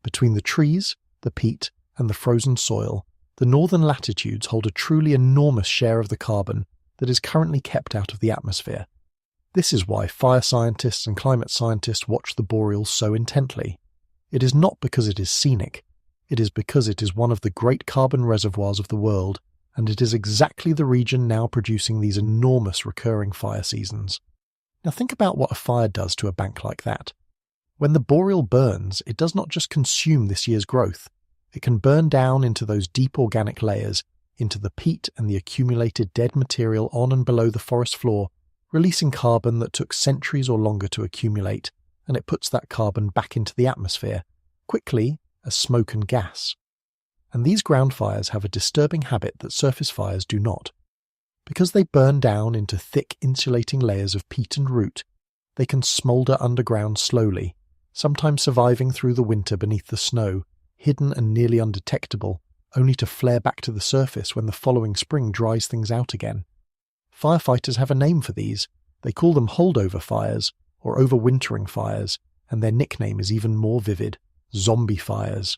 Between the trees, the peat, and the frozen soil, the northern latitudes hold a truly enormous share of the carbon that is currently kept out of the atmosphere. This is why fire scientists and climate scientists watch the boreals so intently. It is not because it is scenic, it is because it is one of the great carbon reservoirs of the world, and it is exactly the region now producing these enormous recurring fire seasons. Now think about what a fire does to a bank like that. When the boreal burns, it does not just consume this year's growth. It can burn down into those deep organic layers, into the peat and the accumulated dead material on and below the forest floor, releasing carbon that took centuries or longer to accumulate, and it puts that carbon back into the atmosphere, quickly as smoke and gas. And these ground fires have a disturbing habit that surface fires do not. Because they burn down into thick insulating layers of peat and root, they can smoulder underground slowly, sometimes surviving through the winter beneath the snow, hidden and nearly undetectable, only to flare back to the surface when the following spring dries things out again. Firefighters have a name for these. They call them holdover fires, or overwintering fires, and their nickname is even more vivid: zombie fires.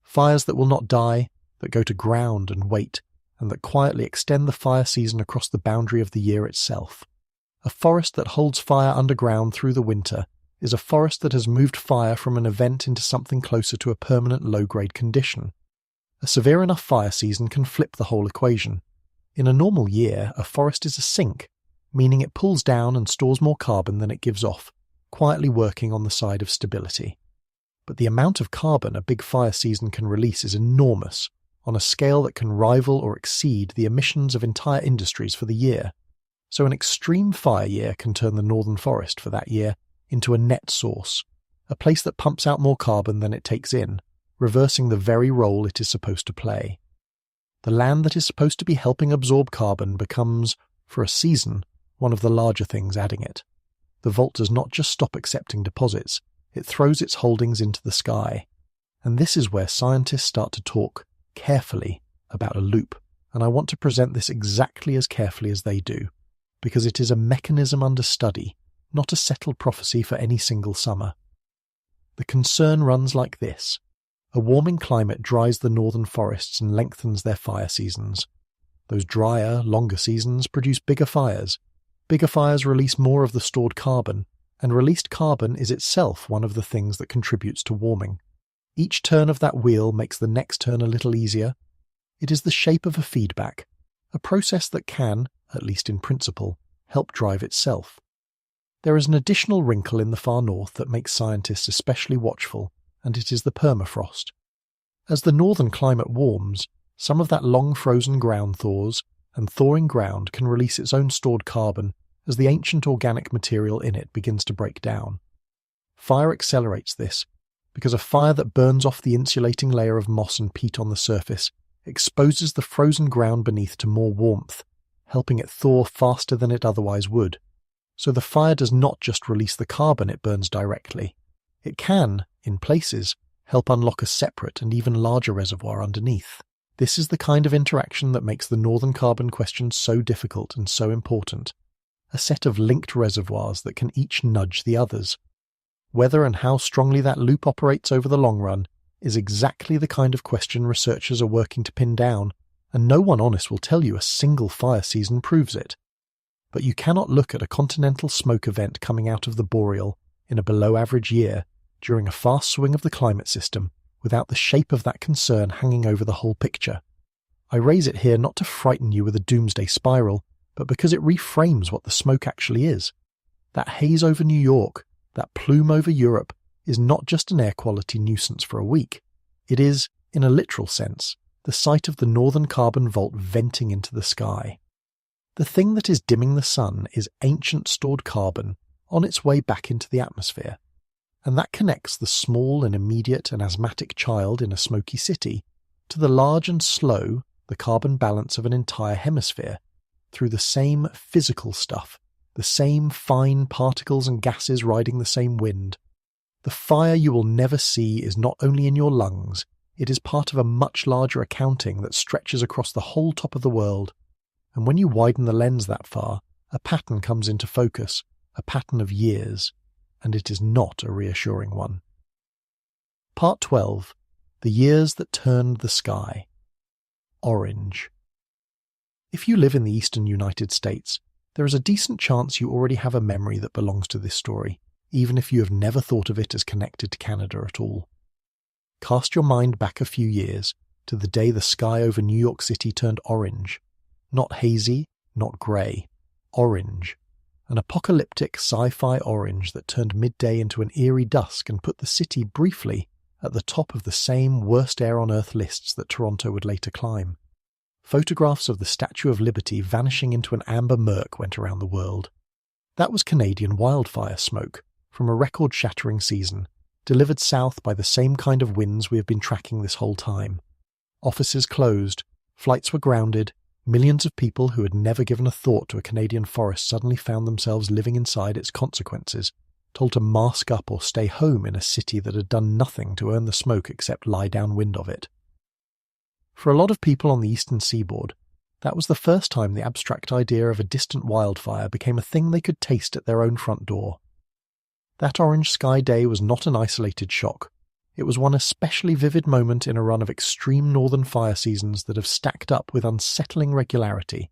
Fires that will not die, that go to ground and wait, and that quietly extend the fire season across the boundary of the year itself. A forest that holds fire underground through the winter is a forest that has moved fire from an event into something closer to a permanent low-grade condition. A severe enough fire season can flip the whole equation. In a normal year, a forest is a sink, meaning it pulls down and stores more carbon than it gives off, quietly working on the side of stability. But the amount of carbon a big fire season can release is enormous, on a scale that can rival or exceed the emissions of entire industries for the year. So an extreme fire year can turn the northern forest for that year into a net source, a place that pumps out more carbon than it takes in, reversing the very role it is supposed to play. The land that is supposed to be helping absorb carbon becomes, for a season, one of the larger things adding it. The vault does not just stop accepting deposits, it throws its holdings into the sky. And this is where scientists start to talk, carefully, about a loop, and I want to present this exactly as carefully as they do, because it is a mechanism under study, not a settled prophecy for any single summer. The concern runs like this. A warming climate dries the northern forests and lengthens their fire seasons. Those drier, longer seasons produce bigger fires. Bigger fires release more of the stored carbon, and released carbon is itself one of the things that contributes to warming. Each turn of that wheel makes the next turn a little easier. It is the shape of a feedback, a process that can, at least in principle, help drive itself. There is an additional wrinkle in the far north that makes scientists especially watchful, and it is the permafrost. As the northern climate warms, some of that long frozen ground thaws, and thawing ground can release its own stored carbon as the ancient organic material in it begins to break down. Fire accelerates this, because a fire that burns off the insulating layer of moss and peat on the surface exposes the frozen ground beneath to more warmth, helping it thaw faster than it otherwise would. So the fire does not just release the carbon it burns directly. It can, in places, help unlock a separate and even larger reservoir underneath. This is the kind of interaction that makes the northern carbon question so difficult and so important. A set of linked reservoirs that can each nudge the others. Whether and how strongly that loop operates over the long run is exactly the kind of question researchers are working to pin down, and no one honest will tell you a single fire season proves it. But you cannot look at a continental smoke event coming out of the boreal in a below-average year during a fast swing of the climate system without the shape of that concern hanging over the whole picture. I raise it here not to frighten you with a doomsday spiral, but because it reframes what the smoke actually is. That haze over New York, that plume over Europe, is not just an air quality nuisance for a week. It is, in a literal sense, the site of the northern carbon vault venting into the sky. The thing that is dimming the sun is ancient stored carbon on its way back into the atmosphere, and that connects the small and immediate and asthmatic child in a smoky city to the large and slow, the carbon balance of an entire hemisphere, through the same physical stuff, the same fine particles and gases riding the same wind. The fire you will never see is not only in your lungs, it is part of a much larger accounting that stretches across the whole top of the world. And when you widen the lens that far, a pattern comes into focus, a pattern of years, and it is not a reassuring one. Part 12. The Years That Turned the Sky. Orange. If you live in the eastern United States, there is a decent chance you already have a memory that belongs to this story, even if you have never thought of it as connected to Canada at all. Cast your mind back a few years to the day the sky over New York City turned orange. Not hazy, not grey. Orange. An apocalyptic sci-fi orange that turned midday into an eerie dusk and put the city briefly at the top of the same worst air on earth lists that Toronto would later climb. Photographs of the Statue of Liberty vanishing into an amber murk went around the world. That was Canadian wildfire smoke from a record-shattering season, delivered south by the same kind of winds we have been tracking this whole time. Offices closed, flights were grounded, millions of people who had never given a thought to a Canadian forest suddenly found themselves living inside its consequences, told to mask up or stay home in a city that had done nothing to earn the smoke except lie downwind of it. For a lot of people on the eastern seaboard, that was the first time the abstract idea of a distant wildfire became a thing they could taste at their own front door. That orange sky day was not an isolated shock. It was one especially vivid moment in a run of extreme northern fire seasons that have stacked up with unsettling regularity.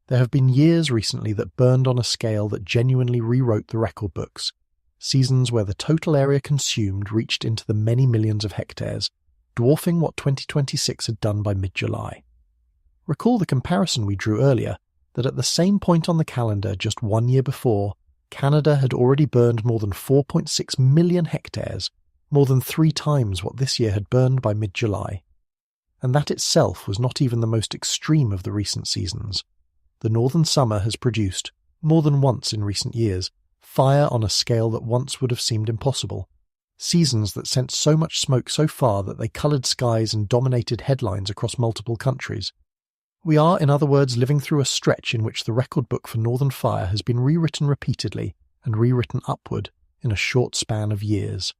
There have been years recently that burned on a scale that genuinely rewrote the record books, seasons where the total area consumed reached into the many millions of hectares, dwarfing what 2026 had done by mid-July. Recall the comparison we drew earlier, that at the same point on the calendar just 1 year before, Canada had already burned more than 4.6 million hectares, more than 3 times what this year had burned by mid-July. And that itself was not even the most extreme of the recent seasons. The northern summer has produced, more than once in recent years, fire on a scale that once would have seemed impossible. Seasons that sent so much smoke so far that they coloured skies and dominated headlines across multiple countries. We are, in other words, living through a stretch in which the record book for northern fire has been rewritten repeatedly and rewritten upward in a short span of years.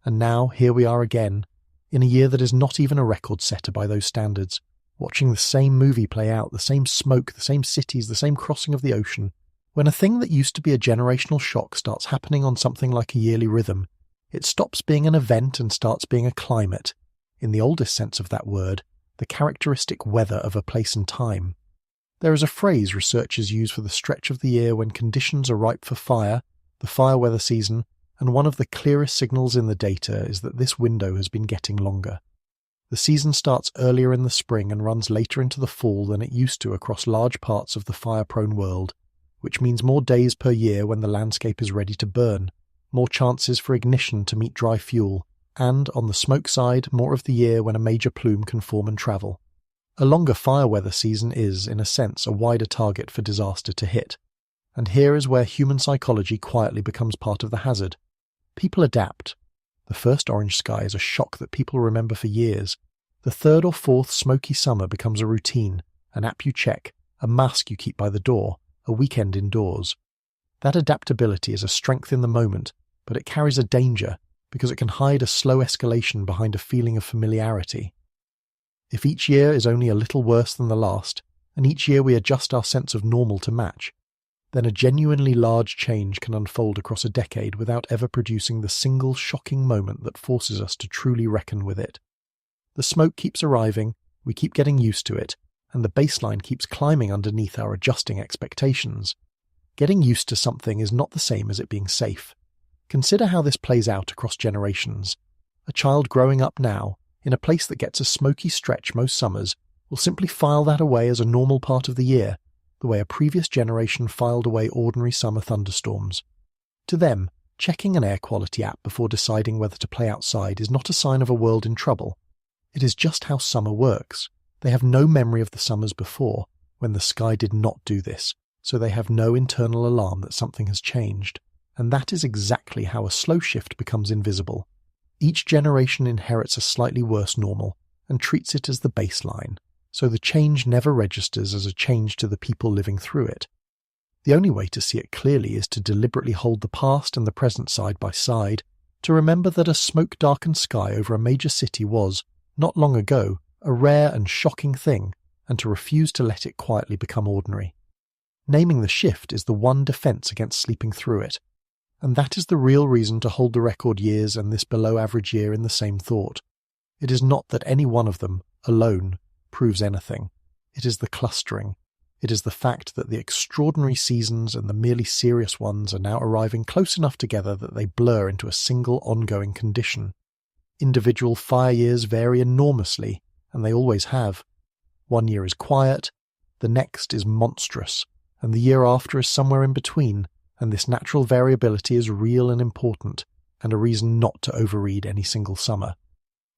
And now, here we are again, in a year that is not even a record setter by those standards, watching the same movie play out, the same smoke, the same cities, the same crossing of the ocean, when a thing that used to be a generational shock starts happening on something like a yearly rhythm. It stops being an event and starts being a climate, in the oldest sense of that word, the characteristic weather of a place and time. There is a phrase researchers use for the stretch of the year when conditions are ripe for fire, the fire weather season, and one of the clearest signals in the data is that this window has been getting longer. The season starts earlier in the spring and runs later into the fall than it used to across large parts of the fire-prone world, which means more days per year when the landscape is ready to burn, more chances for ignition to meet dry fuel, and, on the smoke side, more of the year when a major plume can form and travel. A longer fire weather season is, in a sense, a wider target for disaster to hit. And here is where human psychology quietly becomes part of the hazard. People adapt. The first orange sky is a shock that people remember for years. The third or fourth smoky summer becomes a routine, an app you check, a mask you keep by the door, a weekend indoors. That adaptability is a strength in the moment, but it carries a danger because it can hide a slow escalation behind a feeling of familiarity. If each year is only a little worse than the last, and each year we adjust our sense of normal to match, then a genuinely large change can unfold across a decade without ever producing the single shocking moment that forces us to truly reckon with it. The smoke keeps arriving, we keep getting used to it, and the baseline keeps climbing underneath our adjusting expectations. Getting used to something is not the same as it being safe. Consider how this plays out across generations. A child growing up now, in a place that gets a smoky stretch most summers, will simply file that away as a normal part of the year, the way a previous generation filed away ordinary summer thunderstorms. To them, checking an air quality app before deciding whether to play outside is not a sign of a world in trouble. It is just how summer works. They have no memory of the summers before, when the sky did not do this, so they have no internal alarm that something has changed. And that is exactly how a slow shift becomes invisible. Each generation inherits a slightly worse normal and treats it as the baseline, so the change never registers as a change to the people living through it. The only way to see it clearly is to deliberately hold the past and the present side by side, to remember that a smoke-darkened sky over a major city was, not long ago, a rare and shocking thing, and to refuse to let it quietly become ordinary. Naming the shift is the one defense against sleeping through it. And that is the real reason to hold the record years and this below-average year in the same thought. It is not that any one of them, alone, proves anything. It is the clustering. It is the fact that the extraordinary seasons and the merely serious ones are now arriving close enough together that they blur into a single ongoing condition. Individual fire years vary enormously, and they always have. One year is quiet, the next is monstrous, and the year after is somewhere in between, and this natural variability is real and important, and a reason not to overread any single summer.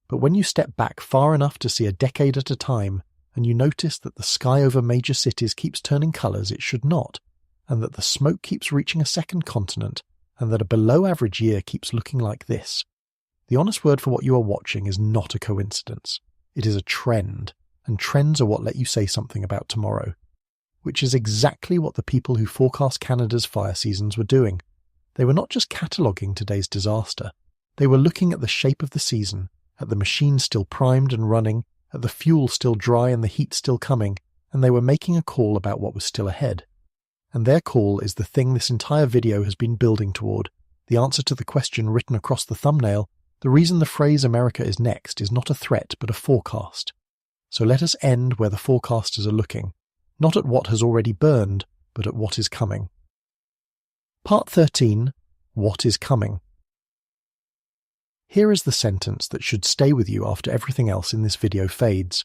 But when you step back far enough to see a decade at a time, and you notice that the sky over major cities keeps turning colours it should not, and that the smoke keeps reaching a second continent, and that a below-average year keeps looking like this, the honest word for what you are watching is not a coincidence. It is a trend, and trends are what let you say something about tomorrow. Which is exactly what the people who forecast Canada's fire seasons were doing. They were not just cataloguing today's disaster. They were looking at the shape of the season, at the machine still primed and running, at the fuel still dry and the heat still coming, and they were making a call about what was still ahead. And their call is the thing this entire video has been building toward, the answer to the question written across the thumbnail. The reason the phrase America is next is not a threat but a forecast. So let us end where the forecasters are looking, not at what has already burned, but at what is coming. Part 13. What is coming? Here is the sentence that should stay with you after everything else in this video fades.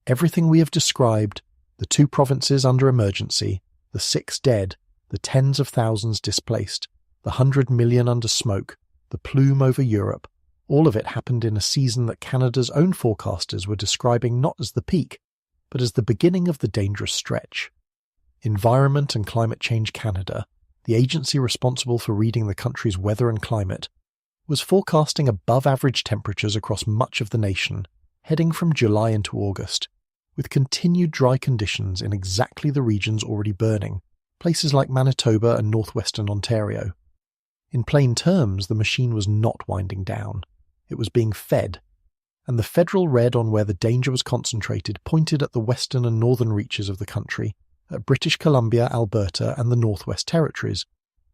Everything we have described, the 2 provinces under emergency, the 6 dead, the tens of thousands displaced, the 100 million under smoke, the plume over Europe, all of it happened in a season that Canada's own forecasters were describing not as the peak, but as the beginning of the dangerous stretch. Environment and Climate Change Canada, the agency responsible for reading the country's weather and climate, was forecasting above-average temperatures across much of the nation, heading from July into August, with continued dry conditions in exactly the regions already burning, places like Manitoba and northwestern Ontario. In plain terms, the machine was not winding down. It was being fed, and the federal red on where the danger was concentrated pointed at the western and northern reaches of the country, at British Columbia, Alberta, and the Northwest Territories,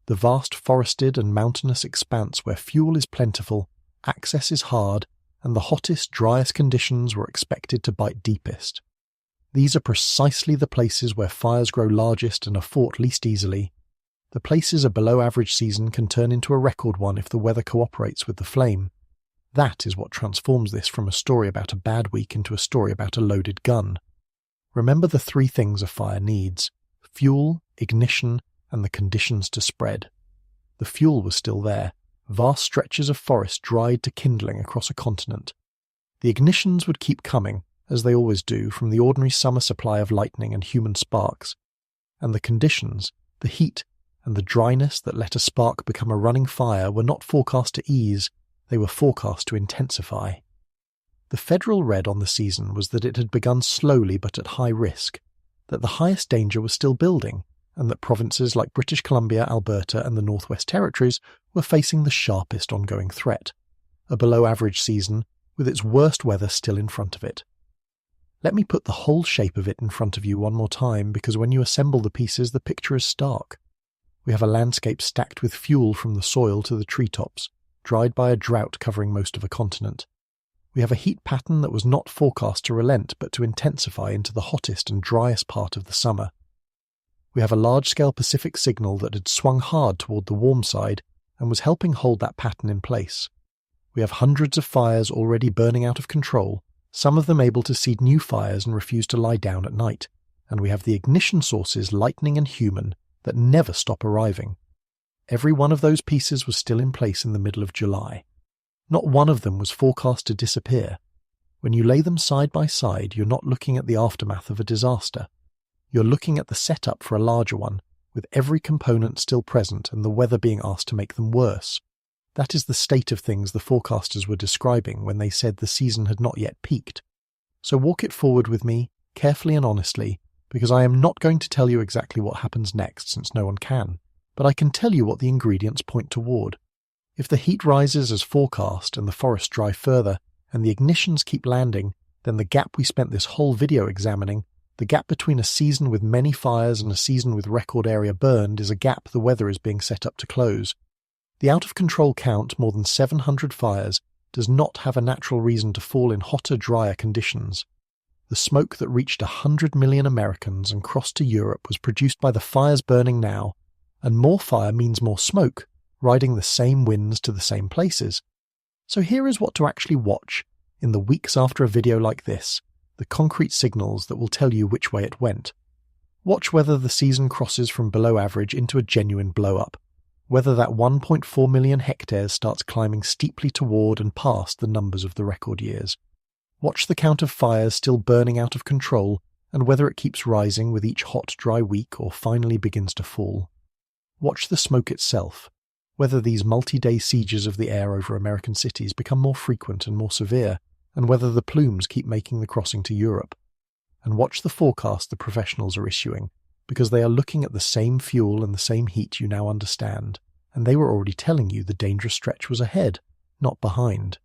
the vast forested and mountainous expanse where fuel is plentiful, access is hard, and the hottest, driest conditions were expected to bite deepest. These are precisely the places where fires grow largest and are fought least easily. The places a below-average season can turn into a record one if the weather cooperates with the flame. That is what transforms this from a story about a bad week into a story about a loaded gun. Remember the 3 things a fire needs: fuel, ignition, and the conditions to spread. The fuel was still there, vast stretches of forest dried to kindling across a continent. The ignitions would keep coming, as they always do, from the ordinary summer supply of lightning and human sparks. And the conditions, the heat, and the dryness that let a spark become a running fire were not forecast to ease, they were forecast to intensify. The federal red on the season was that it had begun slowly but at high risk, that the highest danger was still building, and that provinces like British Columbia, Alberta, and the Northwest Territories were facing the sharpest ongoing threat, a below-average season with its worst weather still in front of it. Let me put the whole shape of it in front of you one more time, because when you assemble the pieces, the picture is stark. We have a landscape stacked with fuel from the soil to the treetops, dried by a drought covering most of a continent. We have a heat pattern that was not forecast to relent but to intensify into the hottest and driest part of the summer. We have a large-scale Pacific signal that had swung hard toward the warm side and was helping hold that pattern in place. We have hundreds of fires already burning out of control, some of them able to seed new fires and refuse to lie down at night, and we have the ignition sources, lightning and human, that never stop arriving. Every one of those pieces was still in place in the middle of July. Not one of them was forecast to disappear. When you lay them side by side, you're not looking at the aftermath of a disaster. You're looking at the setup for a larger one, with every component still present and the weather being asked to make them worse. That is the state of things the forecasters were describing when they said the season had not yet peaked. So walk it forward with me, carefully and honestly, because I am not going to tell you exactly what happens next, since no one can, but I can tell you what the ingredients point toward. If the heat rises as forecast and the forests dry further, and the ignitions keep landing, then the gap we spent this whole video examining, the gap between a season with many fires and a season with record area burned, is a gap the weather is being set up to close. The out-of-control count, more than 700 fires, does not have a natural reason to fall in hotter, drier conditions. The smoke that reached 100 million Americans and crossed to Europe was produced by the fires burning now, and more fire means more smoke, riding the same winds to the same places. So here is what to actually watch in the weeks after a video like this, the concrete signals that will tell you which way it went. Watch whether the season crosses from below average into a genuine blow-up, whether that 1.4 million hectares starts climbing steeply toward and past the numbers of the record years. Watch the count of fires still burning out of control and whether it keeps rising with each hot, dry week or finally begins to fall. Watch the smoke itself, whether these multi-day sieges of the air over American cities become more frequent and more severe, and whether the plumes keep making the crossing to Europe. And watch the forecast the professionals are issuing, because they are looking at the same fuel and the same heat you now understand, and they were already telling you the dangerous stretch was ahead, not behind.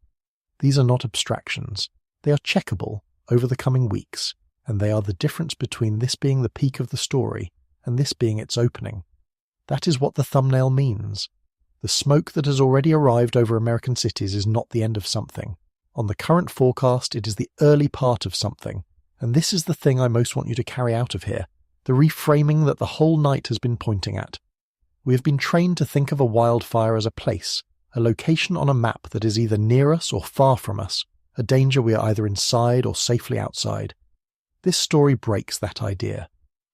These are not abstractions. They are checkable over the coming weeks, and they are the difference between this being the peak of the story and this being its opening. That is what the thumbnail means. The smoke that has already arrived over American cities is not the end of something. On the current forecast, it is the early part of something, and this is the thing I most want you to carry out of here, the reframing that the whole night has been pointing at. We have been trained to think of a wildfire as a place, a location on a map that is either near us or far from us, a danger we are either inside or safely outside. This story breaks that idea.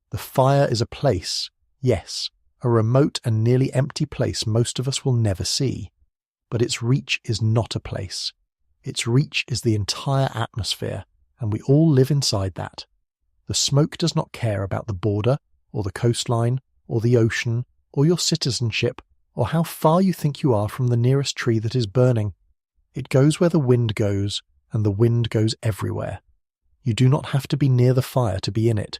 The fire is a place, yes, a remote and nearly empty place most of us will never see. But its reach is not a place. Its reach is the entire atmosphere, and we all live inside that. The smoke does not care about the border, or the coastline, or the ocean, or your citizenship, or how far you think you are from the nearest tree that is burning. It goes where the wind goes, and the wind goes everywhere. You do not have to be near the fire to be in it.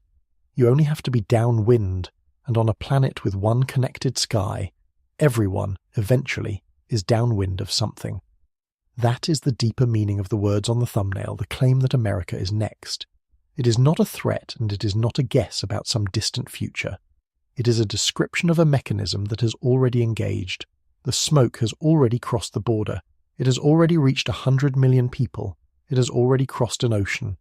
You only have to be downwind, and on a planet with one connected sky, everyone, eventually, is downwind of something. That is the deeper meaning of the words on the thumbnail, the claim that America is next. It is not a threat, and it is not a guess about some distant future. It is a description of a mechanism that has already engaged. The smoke has already crossed the border. It has already reached 100 million people. It has already crossed an ocean.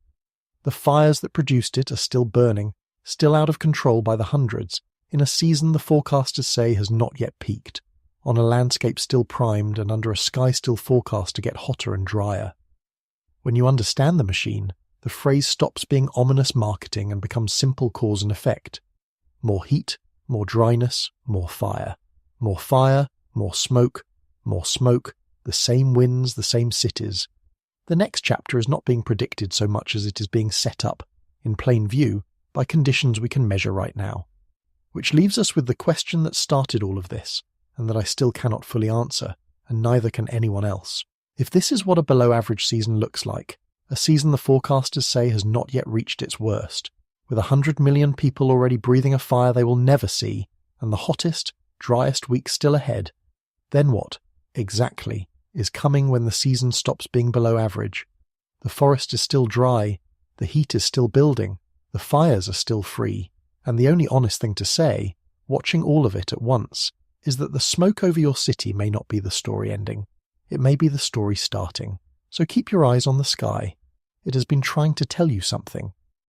The fires that produced it are still burning, still out of control by the hundreds, in a season the forecasters say has not yet peaked, on a landscape still primed and under a sky still forecast to get hotter and drier. When you understand the machine, the phrase stops being ominous marketing and becomes simple cause and effect. More heat, more dryness, more fire. More fire, more smoke, the same winds, the same cities. The next chapter is not being predicted so much as it is being set up, in plain view, by conditions we can measure right now. Which leaves us with the question that started all of this, and that I still cannot fully answer, and neither can anyone else. If this is what a below-average season looks like, a season the forecasters say has not yet reached its worst, with 100 million people already breathing a fire they will never see, and the hottest, driest week still ahead, then what, exactly, is coming when the season stops being below average? The forest is still dry, the heat is still building, the fires are still free, and the only honest thing to say, watching all of it at once, is that the smoke over your city may not be the story ending. It may be the story starting. So keep your eyes on the sky. It has been trying to tell you something.